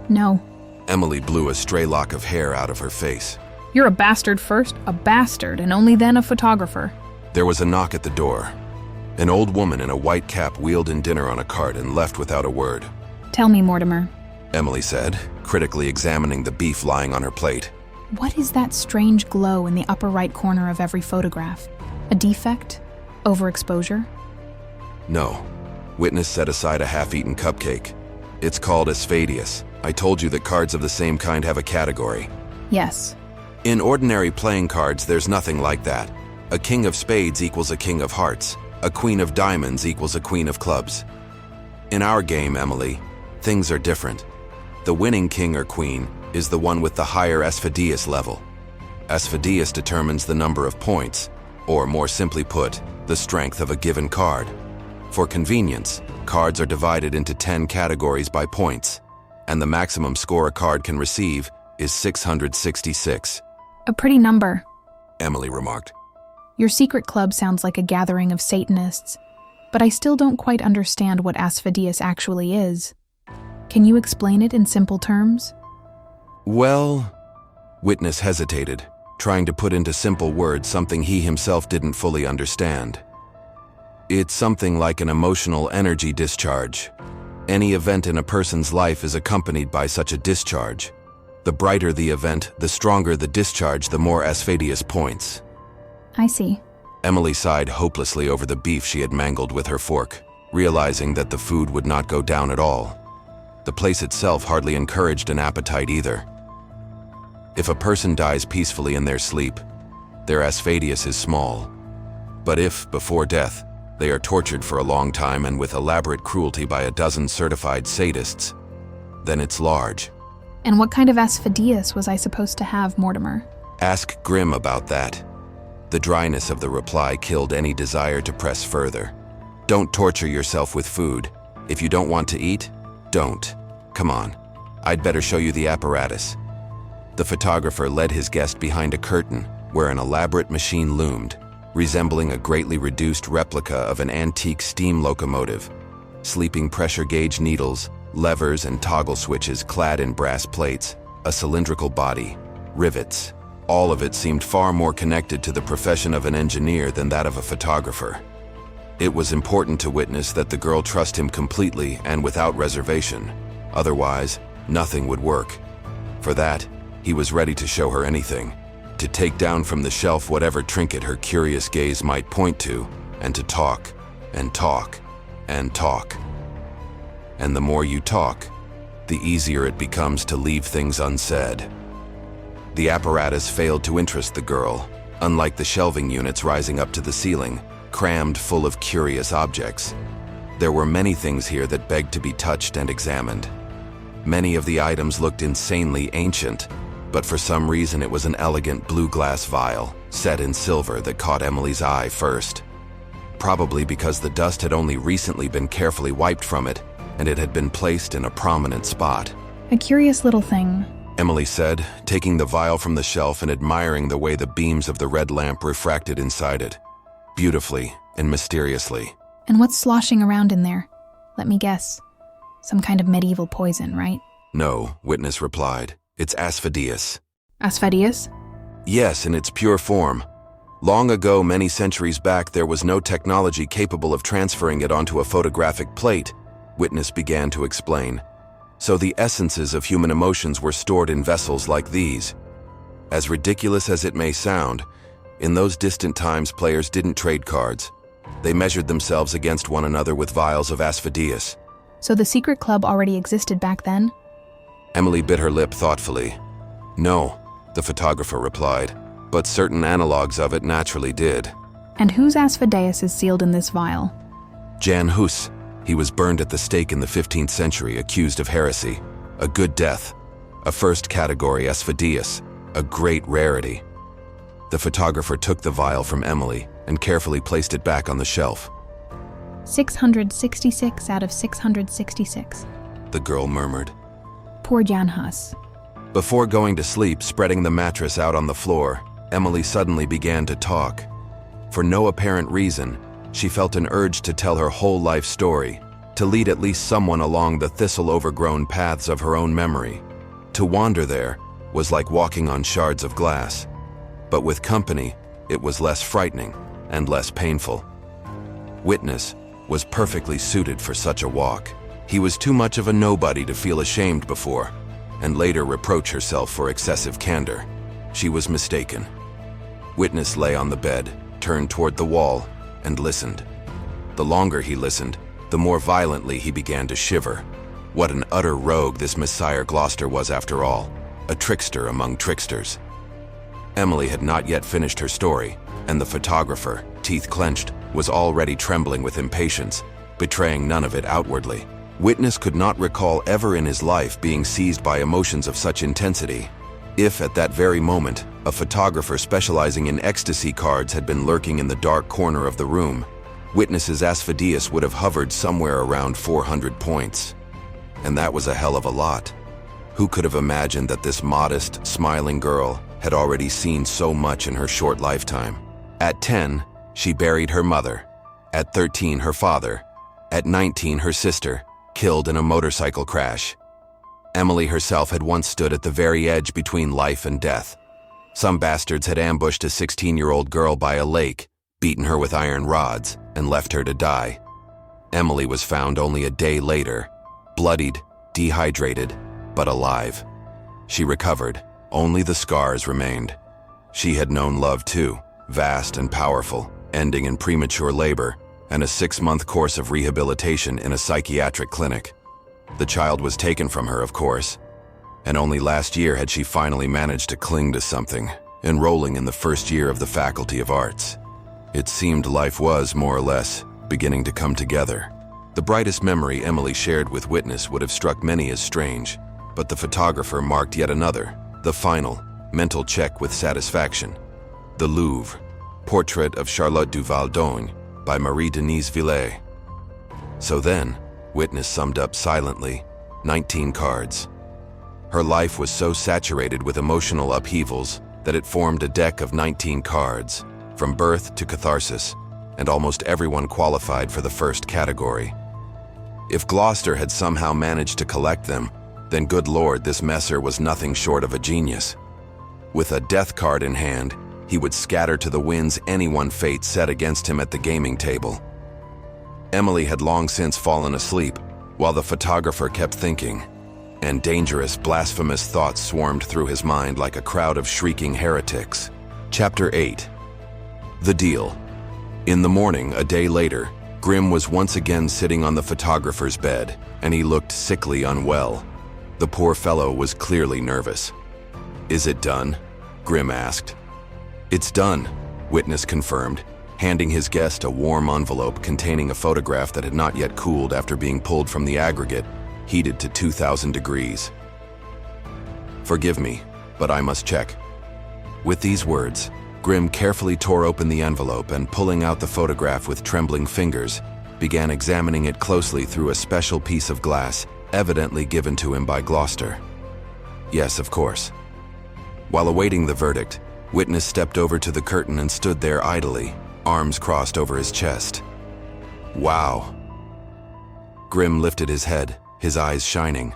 No. Emily blew a stray lock of hair out of her face. You're a bastard first, a bastard, and only then a photographer. There was a knock at the door. An old woman in a white cap wheeled in dinner on a cart and left without a word. Tell me, Mortimer. Emily said, critically examining the beef lying on her plate. What is that strange glow in the upper right corner of every photograph? A defect? Overexposure? No. Witness set aside a half-eaten cupcake. It's called asphadeus. I told you that cards of the same kind have a category. Yes. In ordinary playing cards, there's nothing like that. A king of spades equals a king of hearts. A queen of diamonds equals a queen of clubs. In our game, Emily, things are different. The winning king or queen is the one with the higher asphadeus level. Asphadeus determines the number of points, or more simply put, the strength of a given card. For convenience, cards are divided into 10 categories by points, and the maximum score a card can receive is 666. A pretty number, Emily remarked. Your secret club sounds like a gathering of Satanists, but I still don't quite understand what asphadeus actually is. Can you explain it in simple terms? Well, Witness hesitated, trying to put into simple words something he himself didn't fully understand. It's something like an emotional energy discharge. Any event in a person's life is accompanied by such a discharge. The brighter the event, the stronger the discharge, the more asphadeus points. I see. Emily sighed hopelessly over the beef she had mangled with her fork, realizing that the food would not go down at all. The place itself hardly encouraged an appetite either. If a person dies peacefully in their sleep, their asphadeus is small. But if, before death, they are tortured for a long time and with elaborate cruelty by a dozen certified sadists, then it's large. And what kind of asphadeus was I supposed to have, Mortimer? Ask Grimm about that. The dryness of the reply killed any desire to press further. Don't torture yourself with food. If you don't want to eat, don't. Come on. I'd better show you the apparatus. The photographer led his guest behind a curtain where an elaborate machine loomed, resembling a greatly reduced replica of an antique steam locomotive. Sleeping pressure gauge needles, levers and toggle switches clad in brass plates, a cylindrical body, rivets. All of it seemed far more connected to the profession of an engineer than that of a photographer. It was important to Witness that the girl trust him completely and without reservation. Otherwise, nothing would work. For that, he was ready to show her anything, to take down from the shelf whatever trinket her curious gaze might point to, and to talk, and talk, and talk. And the more you talk, the easier it becomes to leave things unsaid. The apparatus failed to interest the girl, unlike the shelving units rising up to the ceiling, crammed full of curious objects. There were many things here that begged to be touched and examined. Many of the items looked insanely ancient, but for some reason it was an elegant blue glass vial, set in silver, that caught Emily's eye first. Probably because the dust had only recently been carefully wiped from it, and it had been placed in a prominent spot. A curious little thing, Emily said, taking the vial from the shelf and admiring the way the beams of the red lamp refracted inside it, beautifully and mysteriously. And what's sloshing around in there? Let me guess. Some kind of medieval poison, right? No, Witness replied. It's asphadeus. Asphadeus? Yes, in its pure form. Long ago, many centuries back, there was no technology capable of transferring it onto a photographic plate, Witness began to explain. So the essences of human emotions were stored in vessels like these. As ridiculous as it may sound, in those distant times players didn't trade cards. They measured themselves against one another with vials of asphadeus. So the secret club already existed back then? Emily bit her lip thoughtfully. No, the photographer replied, but certain analogs of it naturally did. And whose asphadeus is sealed in this vial? Jan Hus. He was burned at the stake in the 15th century, accused of heresy. A good death. A first category asphadeus. a great rarity. The photographer took the vial from Emily and carefully placed it back on the shelf. 666 out of 666. The girl murmured. Poor Janhas. Before going to sleep, spreading the mattress out on the floor, Emily suddenly began to talk. For no apparent reason, she felt an urge to tell her whole life story, to lead at least someone along the thistle-overgrown paths of her own memory. To wander there was like walking on shards of glass. But with company, it was less frightening and less painful. Witness was perfectly suited for such a walk. He was too much of a nobody to feel ashamed before, and later reproach herself for excessive candor. She was mistaken. Witness lay on the bed, turned toward the wall, and listened. The longer he listened, the more violently he began to shiver. What an utter rogue this Messire Gloucester was after all, a trickster among tricksters. Emily had not yet finished her story, and the photographer, teeth clenched, was already trembling with impatience, betraying none of it outwardly. Witness could not recall ever in his life being seized by emotions of such intensity. If, at that very moment, a photographer specializing in ecstasy cards had been lurking in the dark corner of the room, Witness's asphidius would have hovered somewhere around 400 points. And that was a hell of a lot. Who could have imagined that this modest, smiling girl had already seen so much in her short lifetime? At 10, she buried her mother. At 13, her father. At 19, her sister, killed in a motorcycle crash. Emily herself had once stood at the very edge between life and death. Some bastards had ambushed a 16-year-old girl by a lake, beaten her with iron rods, and left her to die. Emily was found only a day later, bloodied, dehydrated, but alive. She recovered. Only the scars remained. She had known love too, vast and powerful, ending in premature labor and a 6-month course of rehabilitation in a psychiatric clinic. The child was taken from her, of course, and only last year had she finally managed to cling to something, enrolling in the first year of the Faculty of Arts. It seemed life was, more or less, beginning to come together. The brightest memory Emily shared with Witness would have struck many as strange, but the photographer marked yet another, the final, mental check with satisfaction. The Louvre, Portrait of Charlotte Duval d'Ogne by Marie-Denise Villet. So then, Witness summed up silently, 19 cards. Her life was so saturated with emotional upheavals that it formed a deck of 19 cards, from birth to catharsis, and almost everyone qualified for the first category. If Gloucester had somehow managed to collect them, then good Lord, this messer was nothing short of a genius. With a death card in hand, he would scatter to the winds anyone fate set against him at the gaming table. Emily had long since fallen asleep, while the photographer kept thinking, and dangerous, blasphemous thoughts swarmed through his mind like a crowd of shrieking heretics. Chapter 8. The Deal. In the morning, a day later, Grimm was once again sitting on the photographer's bed, and he looked sickly unwell. The poor fellow was clearly nervous. "Is it done?" Grimm asked. "It's done," Witness confirmed, handing his guest a warm envelope containing a photograph that had not yet cooled after being pulled from the aggregate, heated to 2,000 degrees. "Forgive me, but I must check." With these words, Grimm carefully tore open the envelope and, pulling out the photograph with trembling fingers, began examining it closely through a special piece of glass evidently given to him by Gloucester. Yes, of course. While awaiting the verdict, Witness stepped over to the curtain and stood there idly, arms crossed over his chest. "Wow." Grimm lifted his head, his eyes shining.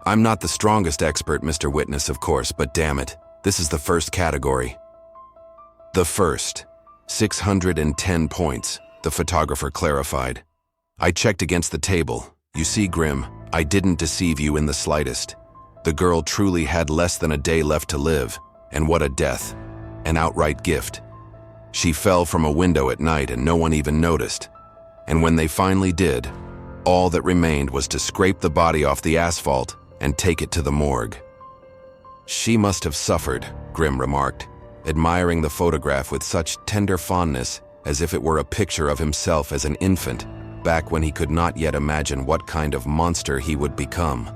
"I'm not the strongest expert, Mr. Witness, of course, but damn it, this is the first category." "The first. 610 points, the photographer clarified. "I checked against the table. You see, Grimm, I didn't deceive you in the slightest. The girl truly had less than a day left to live, and what a death. An outright gift. She fell from a window at night and no one even noticed. And when they finally did, all that remained was to scrape the body off the asphalt and take it to the morgue." "She must have suffered," Grimm remarked, admiring the photograph with such tender fondness as if it were a picture of himself as an infant, back when he could not yet imagine what kind of monster he would become.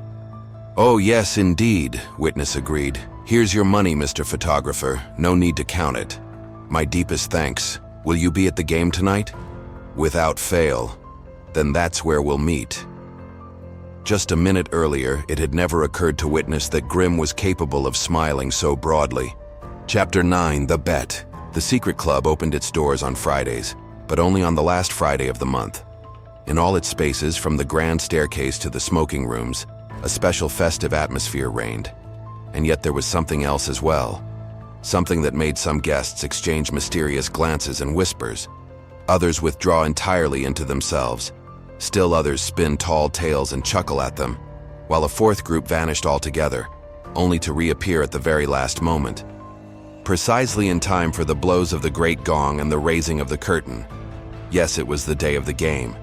"Oh yes, indeed," Witness agreed. Here's your money, Mr. Photographer. No need to count it. My deepest thanks. Will you be at the game tonight? Without fail. Then that's where we'll meet. Just a minute earlier, it had never occurred to Witness that Grimm was capable of smiling so broadly. Chapter 9, The Bet. The Secret Club opened its doors on Fridays, but only on the last Friday of the month. In all its spaces, from the grand staircase to the smoking rooms, a special festive atmosphere reigned. And yet there was something else as well. Something that made some guests exchange mysterious glances and whispers. Others withdraw entirely into themselves. Still others spin tall tales and chuckle at them, while a fourth group vanished altogether, only to reappear at the very last moment. Precisely in time for the blows of the great gong and the raising of the curtain. Yes, it was the day of the game.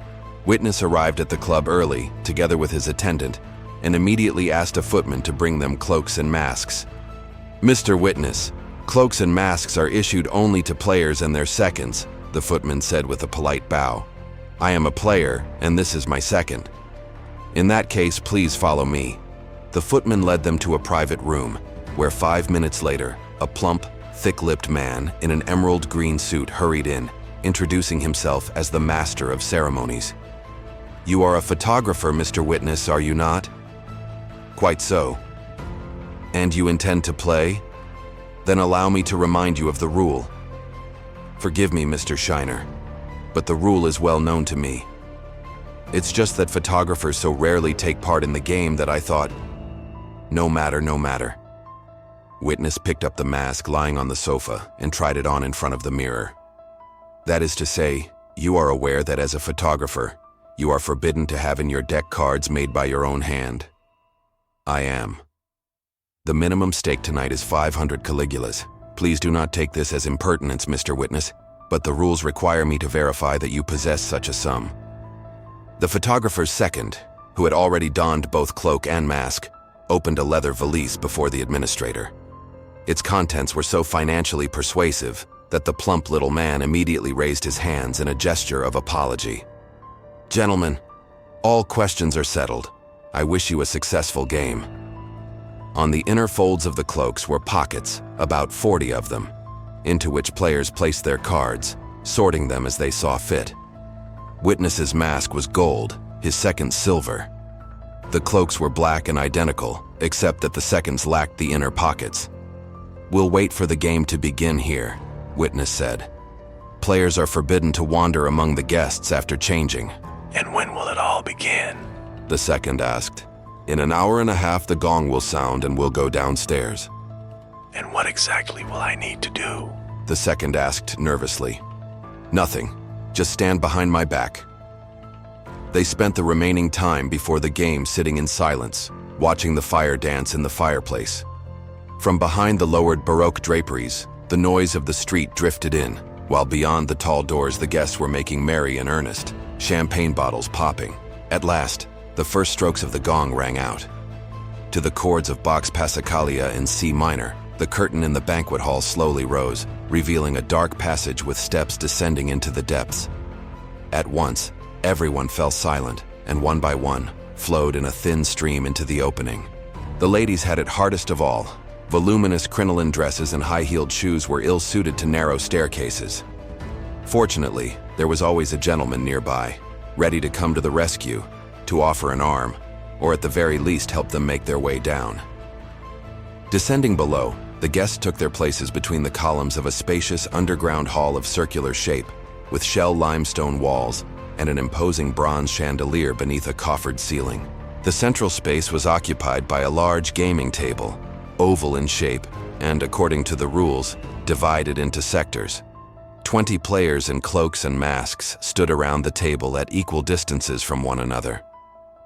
Witness arrived at the club early, together with his attendant, and immediately asked a footman to bring them cloaks and masks. "Mr. Witness, cloaks and masks are issued only to players and their seconds," the footman said with a polite bow. "I am a player, and this is my second." "In that case, please follow me." The footman led them to a private room, where 5 minutes later, a plump, thick-lipped man in an emerald green suit hurried in, introducing himself as the master of ceremonies. "You are a photographer, Mr. Witness, are you not?" "Quite so." "And you intend to play? Then allow me to remind you of the rule." "Forgive me, Mr. Shiner, but the rule is well known to me. It's just that photographers so rarely take part in the game that I thought, no matter, no matter." Witness picked up the mask lying on the sofa and tried it on in front of the mirror. "That is to say, you are aware that as a photographer, you are forbidden to have in your deck cards made by your own hand." "I am. The minimum stake tonight is 500 Caligulas. Please do not take this as impertinence, Mr. Witness, but the rules require me to verify that you possess such a sum." The photographer's second, who had already donned both cloak and mask, opened a leather valise before the administrator. Its contents were so financially persuasive that the plump little man immediately raised his hands in a gesture of apology. "Gentlemen, all questions are settled. I wish you a successful game." On the inner folds of the cloaks were pockets, about 40 of them, into which players placed their cards, sorting them as they saw fit. Witness's mask was gold, his second silver. The cloaks were black and identical, except that the seconds lacked the inner pockets. "We'll wait for the game to begin here," Witness said. "Players are forbidden to wander among the guests after changing." "And when will it all begin?" the second asked. "In an hour and a half the gong will sound and we'll go downstairs." "And what exactly will I need to do?" the second asked nervously. "Nothing. Just stand behind my back." They spent the remaining time before the game sitting in silence, watching the fire dance in the fireplace. From behind the lowered Baroque draperies, the noise of the street drifted in, while beyond the tall doors the guests were making merry in earnest, champagne bottles popping. At last, the first strokes of the gong rang out. To the chords of Bach's Passacaglia in C minor, the curtain in the banquet hall slowly rose, revealing a dark passage with steps descending into the depths. At once, everyone fell silent, and one by one, flowed in a thin stream into the opening. The ladies had it hardest of all. Voluminous crinoline dresses and high-heeled shoes were ill-suited to narrow staircases. Fortunately, there was always a gentleman nearby, ready to come to the rescue, to offer an arm, or at the very least help them make their way down. Descending below, the guests took their places between the columns of a spacious underground hall of circular shape, with shell limestone walls and an imposing bronze chandelier beneath a coffered ceiling. The central space was occupied by a large gaming table, oval in shape, and, according to the rules, divided into sectors. 20 players in cloaks and masks stood around the table at equal distances from one another.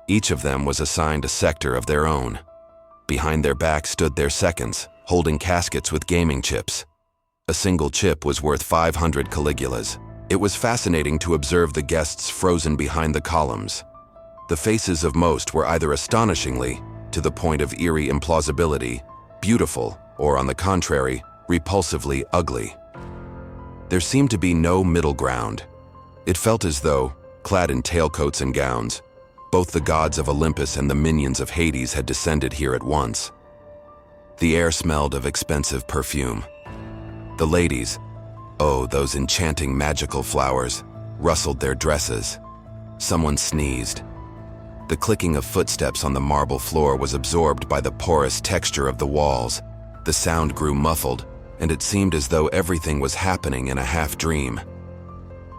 Each of them was assigned a sector of their own. Behind their backs stood their seconds, holding caskets with gaming chips. A single chip was worth 500 Caligulas. It was fascinating to observe the guests frozen behind the columns. The faces of most were either astonishingly, to the point of eerie implausibility, beautiful, or on the contrary, repulsively ugly. There seemed to be no middle ground. It felt as though, clad in tailcoats and gowns, both the gods of Olympus and the minions of Hades had descended here at once. The air smelled of expensive perfume. The ladies, oh, those enchanting magical flowers, rustled their dresses. Someone sneezed. The clicking of footsteps on the marble floor was absorbed by the porous texture of the walls. The sound grew muffled, and it seemed as though everything was happening in a half-dream.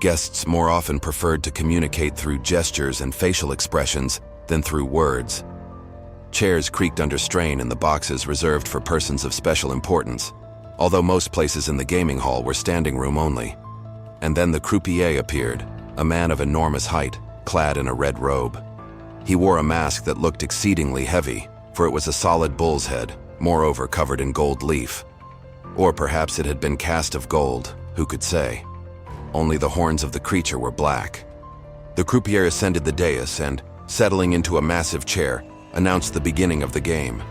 Guests more often preferred to communicate through gestures and facial expressions than through words. Chairs creaked under strain in the boxes reserved for persons of special importance, although most places in the gaming hall were standing room only. And then the croupier appeared, a man of enormous height, clad in a red robe. He wore a mask that looked exceedingly heavy, for it was a solid bull's head, moreover covered in gold leaf. Or perhaps it had been cast of gold, who could say? Only the horns of the creature were black. The croupier ascended the dais and, settling into a massive chair, announced the beginning of the game.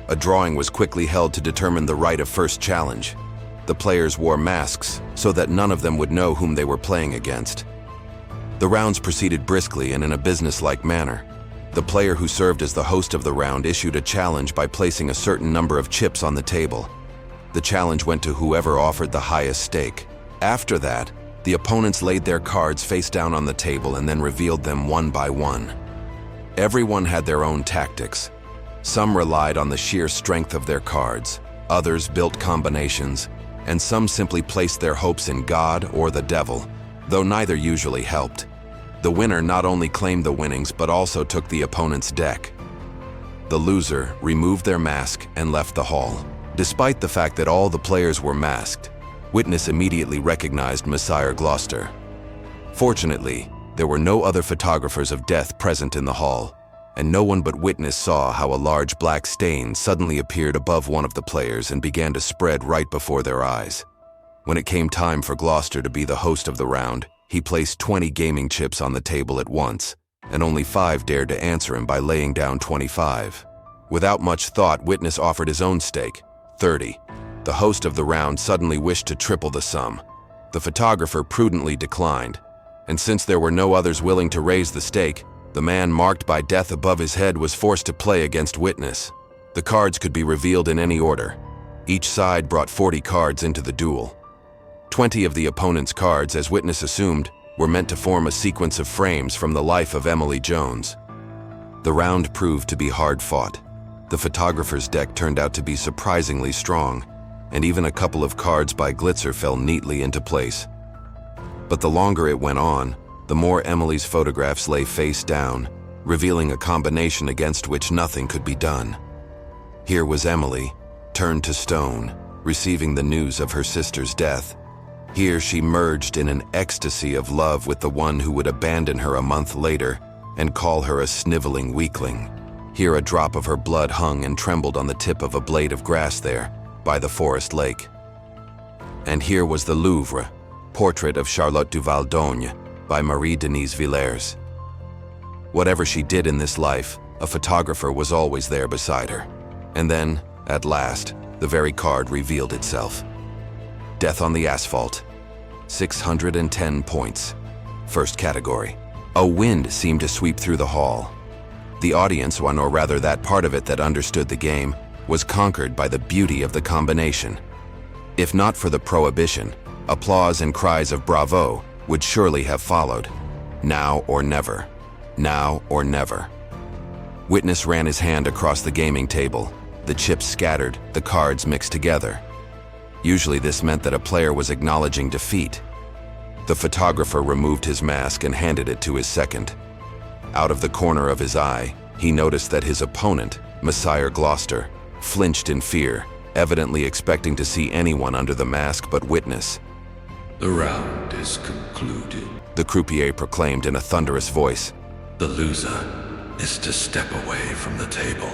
A drawing was quickly held to determine the right of first challenge. The players wore masks so that none of them would know whom they were playing against. The rounds proceeded briskly and in a business-like manner. The player who served as the host of the round issued a challenge by placing a certain number of chips on the table. The challenge went to whoever offered the highest stake. After that, the opponents laid their cards face down on the table and then revealed them one by one. Everyone had their own tactics. Some relied on the sheer strength of their cards, others built combinations, and some simply placed their hopes in God or the devil, though neither usually helped. The winner not only claimed the winnings but also took the opponent's deck. The loser removed their mask and left the hall. Despite the fact that all the players were masked, Witness immediately recognized Messire Gloucester. Fortunately, there were no other photographers of death present in the hall, and no one but Witness saw how a large black stain suddenly appeared above one of the players and began to spread right before their eyes. When it came time for Gloucester to be the host of the round, he placed 20 gaming chips on the table at once, and only 5 dared to answer him by laying down 25. Without much thought, Witness offered his own stake, 30. The host of the round suddenly wished to triple the sum. The photographer prudently declined, and since there were no others willing to raise the stake, the man marked by death above his head was forced to play against Witness. The cards could be revealed in any order. Each side brought 40 cards into the duel. 20 of the opponent's cards, as Witness assumed, were meant to form a sequence of frames from the life of Emily Jones. The round proved to be hard-fought. The photographer's deck turned out to be surprisingly strong, and even a couple of cards by Glitzer fell neatly into place. But the longer it went on, the more Emily's photographs lay face down, revealing a combination against which nothing could be done. Here was Emily, turned to stone, receiving the news of her sister's death. Here she merged in an ecstasy of love with the one who would abandon her a month later and call her a sniveling weakling. Here a drop of her blood hung and trembled on the tip of a blade of grass there, by the forest lake. And here was the Louvre, portrait of Charlotte du Val-d'Ogne by Marie-Denise Villers. Whatever she did in this life, a photographer was always there beside her. And then, at last, the very card revealed itself. Death on the Asphalt, 610 points. First category. A wind seemed to sweep through the hall. The audience, one or rather that part of it that understood the game, was conquered by the beauty of the combination. If not for the prohibition, applause and cries of bravo would surely have followed. Now or never. Now or never. Witness ran his hand across the gaming table. The chips scattered, the cards mixed together. Usually this meant that a player was acknowledging defeat. The photographer removed his mask and handed it to his second. Out of the corner of his eye, he noticed that his opponent, Messire Gloucester, flinched in fear, evidently expecting to see anyone under the mask but Witness. The round is concluded, The croupier proclaimed in a thunderous voice. The loser is to step away from the table.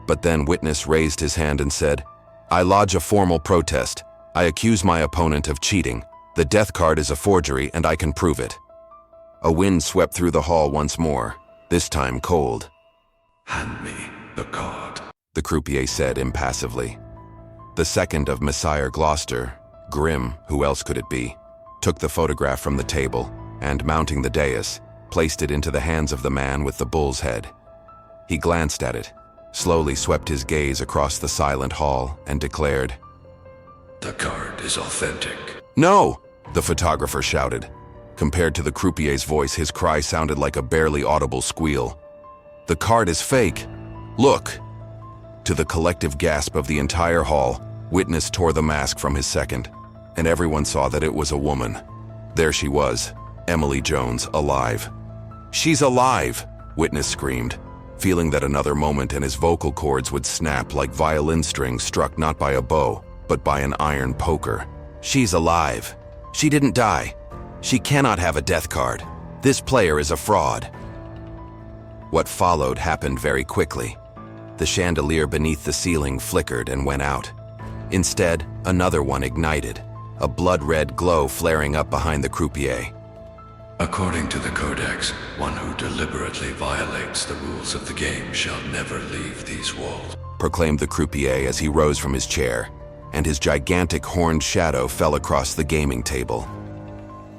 But then Witness raised his hand and said, I lodge a formal protest. I accuse my opponent of cheating. The death card is a forgery and I can prove it. A wind swept through the hall once more, this time cold. Hand me the card, The croupier said impassively. The second of Messire Gloucester, Grim, who else could it be, took the photograph from the table and, mounting the dais, placed it into the hands of the man with the bull's head. He glanced at it, slowly swept his gaze across the silent hall, and declared, The card is authentic. "No!" the photographer shouted. Compared to the croupier's voice, his cry sounded like a barely audible squeal. "The card is fake! Look!" To the collective gasp of the entire hall, Witness tore the mask from his second, and everyone saw that it was a woman. There she was, Emily Jones, alive. "She's alive!" Witness screamed, feeling that another moment and his vocal cords would snap like violin strings struck not by a bow, but by an iron poker. "She's alive! She didn't die! She cannot have a death card! This player is a fraud!" What followed happened very quickly. The chandelier beneath the ceiling flickered and went out. Instead, another one ignited, a blood-red glow flaring up behind the croupier. According to the Codex, one who deliberately violates the rules of the game shall never leave these walls, Proclaimed the croupier as he rose from his chair, and his gigantic horned shadow fell across the gaming table.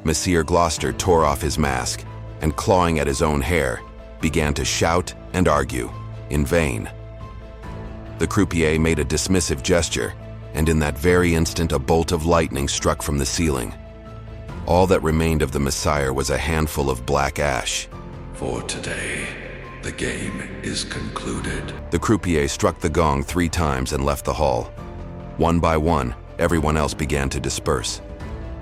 Monsieur Gloucester tore off his mask, and clawing at his own hair, began to shout and argue, in vain. The croupier made a dismissive gesture, and in that very instant a bolt of lightning struck from the ceiling. All that remained of the Messiah was a handful of black ash. For today, the game is concluded. The croupier struck the gong 3 times and left the hall. One by one, everyone else began to disperse.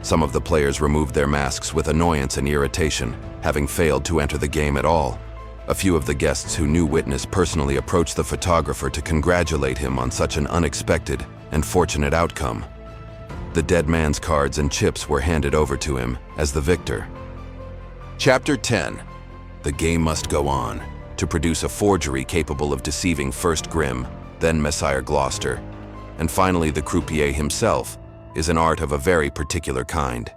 Some of the players removed their masks with annoyance and irritation, having failed to enter the game at all. A few of the guests who knew Witness personally approached the photographer to congratulate him on such an unexpected and fortunate outcome. The dead man's cards and chips were handed over to him as the victor. Chapter 10. The game must go on to produce a forgery capable of deceiving first Grimm, then Messire Gloucester, and finally the croupier himself, is an art of a very particular kind.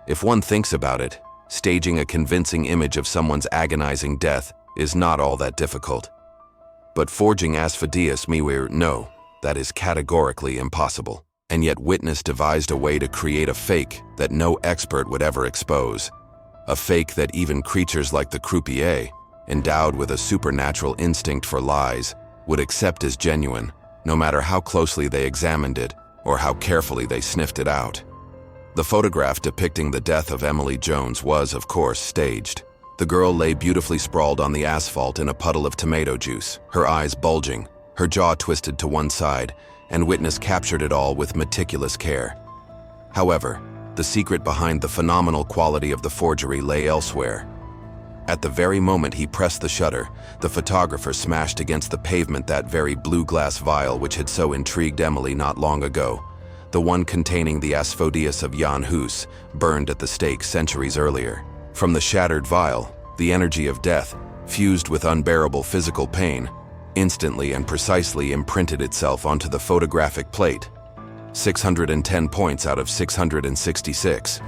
If one thinks about it, staging a convincing image of someone's agonizing death is not all that difficult. But forging Asphodelius Miwir, no, that is categorically impossible. And yet Witness devised a way to create a fake that no expert would ever expose. A fake that even creatures like the croupier, endowed with a supernatural instinct for lies, would accept as genuine, no matter how closely they examined it or how carefully they sniffed it out. The photograph depicting the death of Emily Jones was, of course, staged. The girl lay beautifully sprawled on the asphalt in a puddle of tomato juice, her eyes bulging, her jaw twisted to one side, and Witness captured it all with meticulous care. However, the secret behind the phenomenal quality of the forgery lay elsewhere. At the very moment he pressed the shutter, the photographer smashed against the pavement that very blue glass vial which had so intrigued Emily not long ago, the one containing the Asphodelius of Jan Hus, burned at the stake centuries earlier. From the shattered vial, the energy of death, fused with unbearable physical pain, instantly and precisely imprinted itself onto the photographic plate. 610 points out of 666.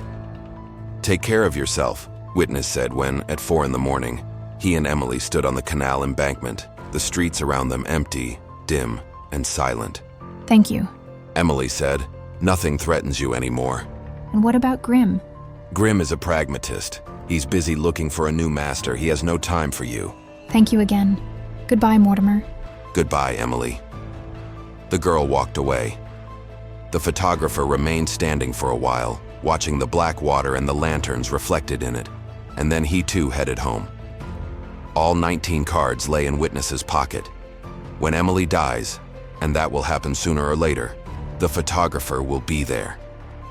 "Take care of yourself," Witness said when, at 4 in the morning, he and Emily stood on the canal embankment, the streets around them empty, dim, and silent. Thank you. Emily said, "Nothing threatens you anymore." And what about Grimm? Grimm is a pragmatist. He's busy looking for a new master. He has no time for you. Thank you again. Goodbye, Mortimer. Goodbye, Emily. The girl walked away. The photographer remained standing for a while, watching the black water and the lanterns reflected in it, and then he too headed home. All 19 cards lay in Witness's pocket. When Emily dies, and that will happen sooner or later, the photographer will be there.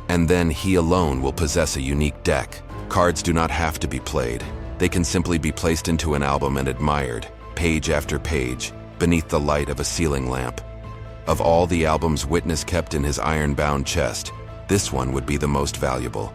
And then he alone will possess a unique deck. Cards do not have to be played. They can simply be placed into an album and admired, page after page, beneath the light of a ceiling lamp. Of all the albums Witness kept in his iron-bound chest, this one would be the most valuable.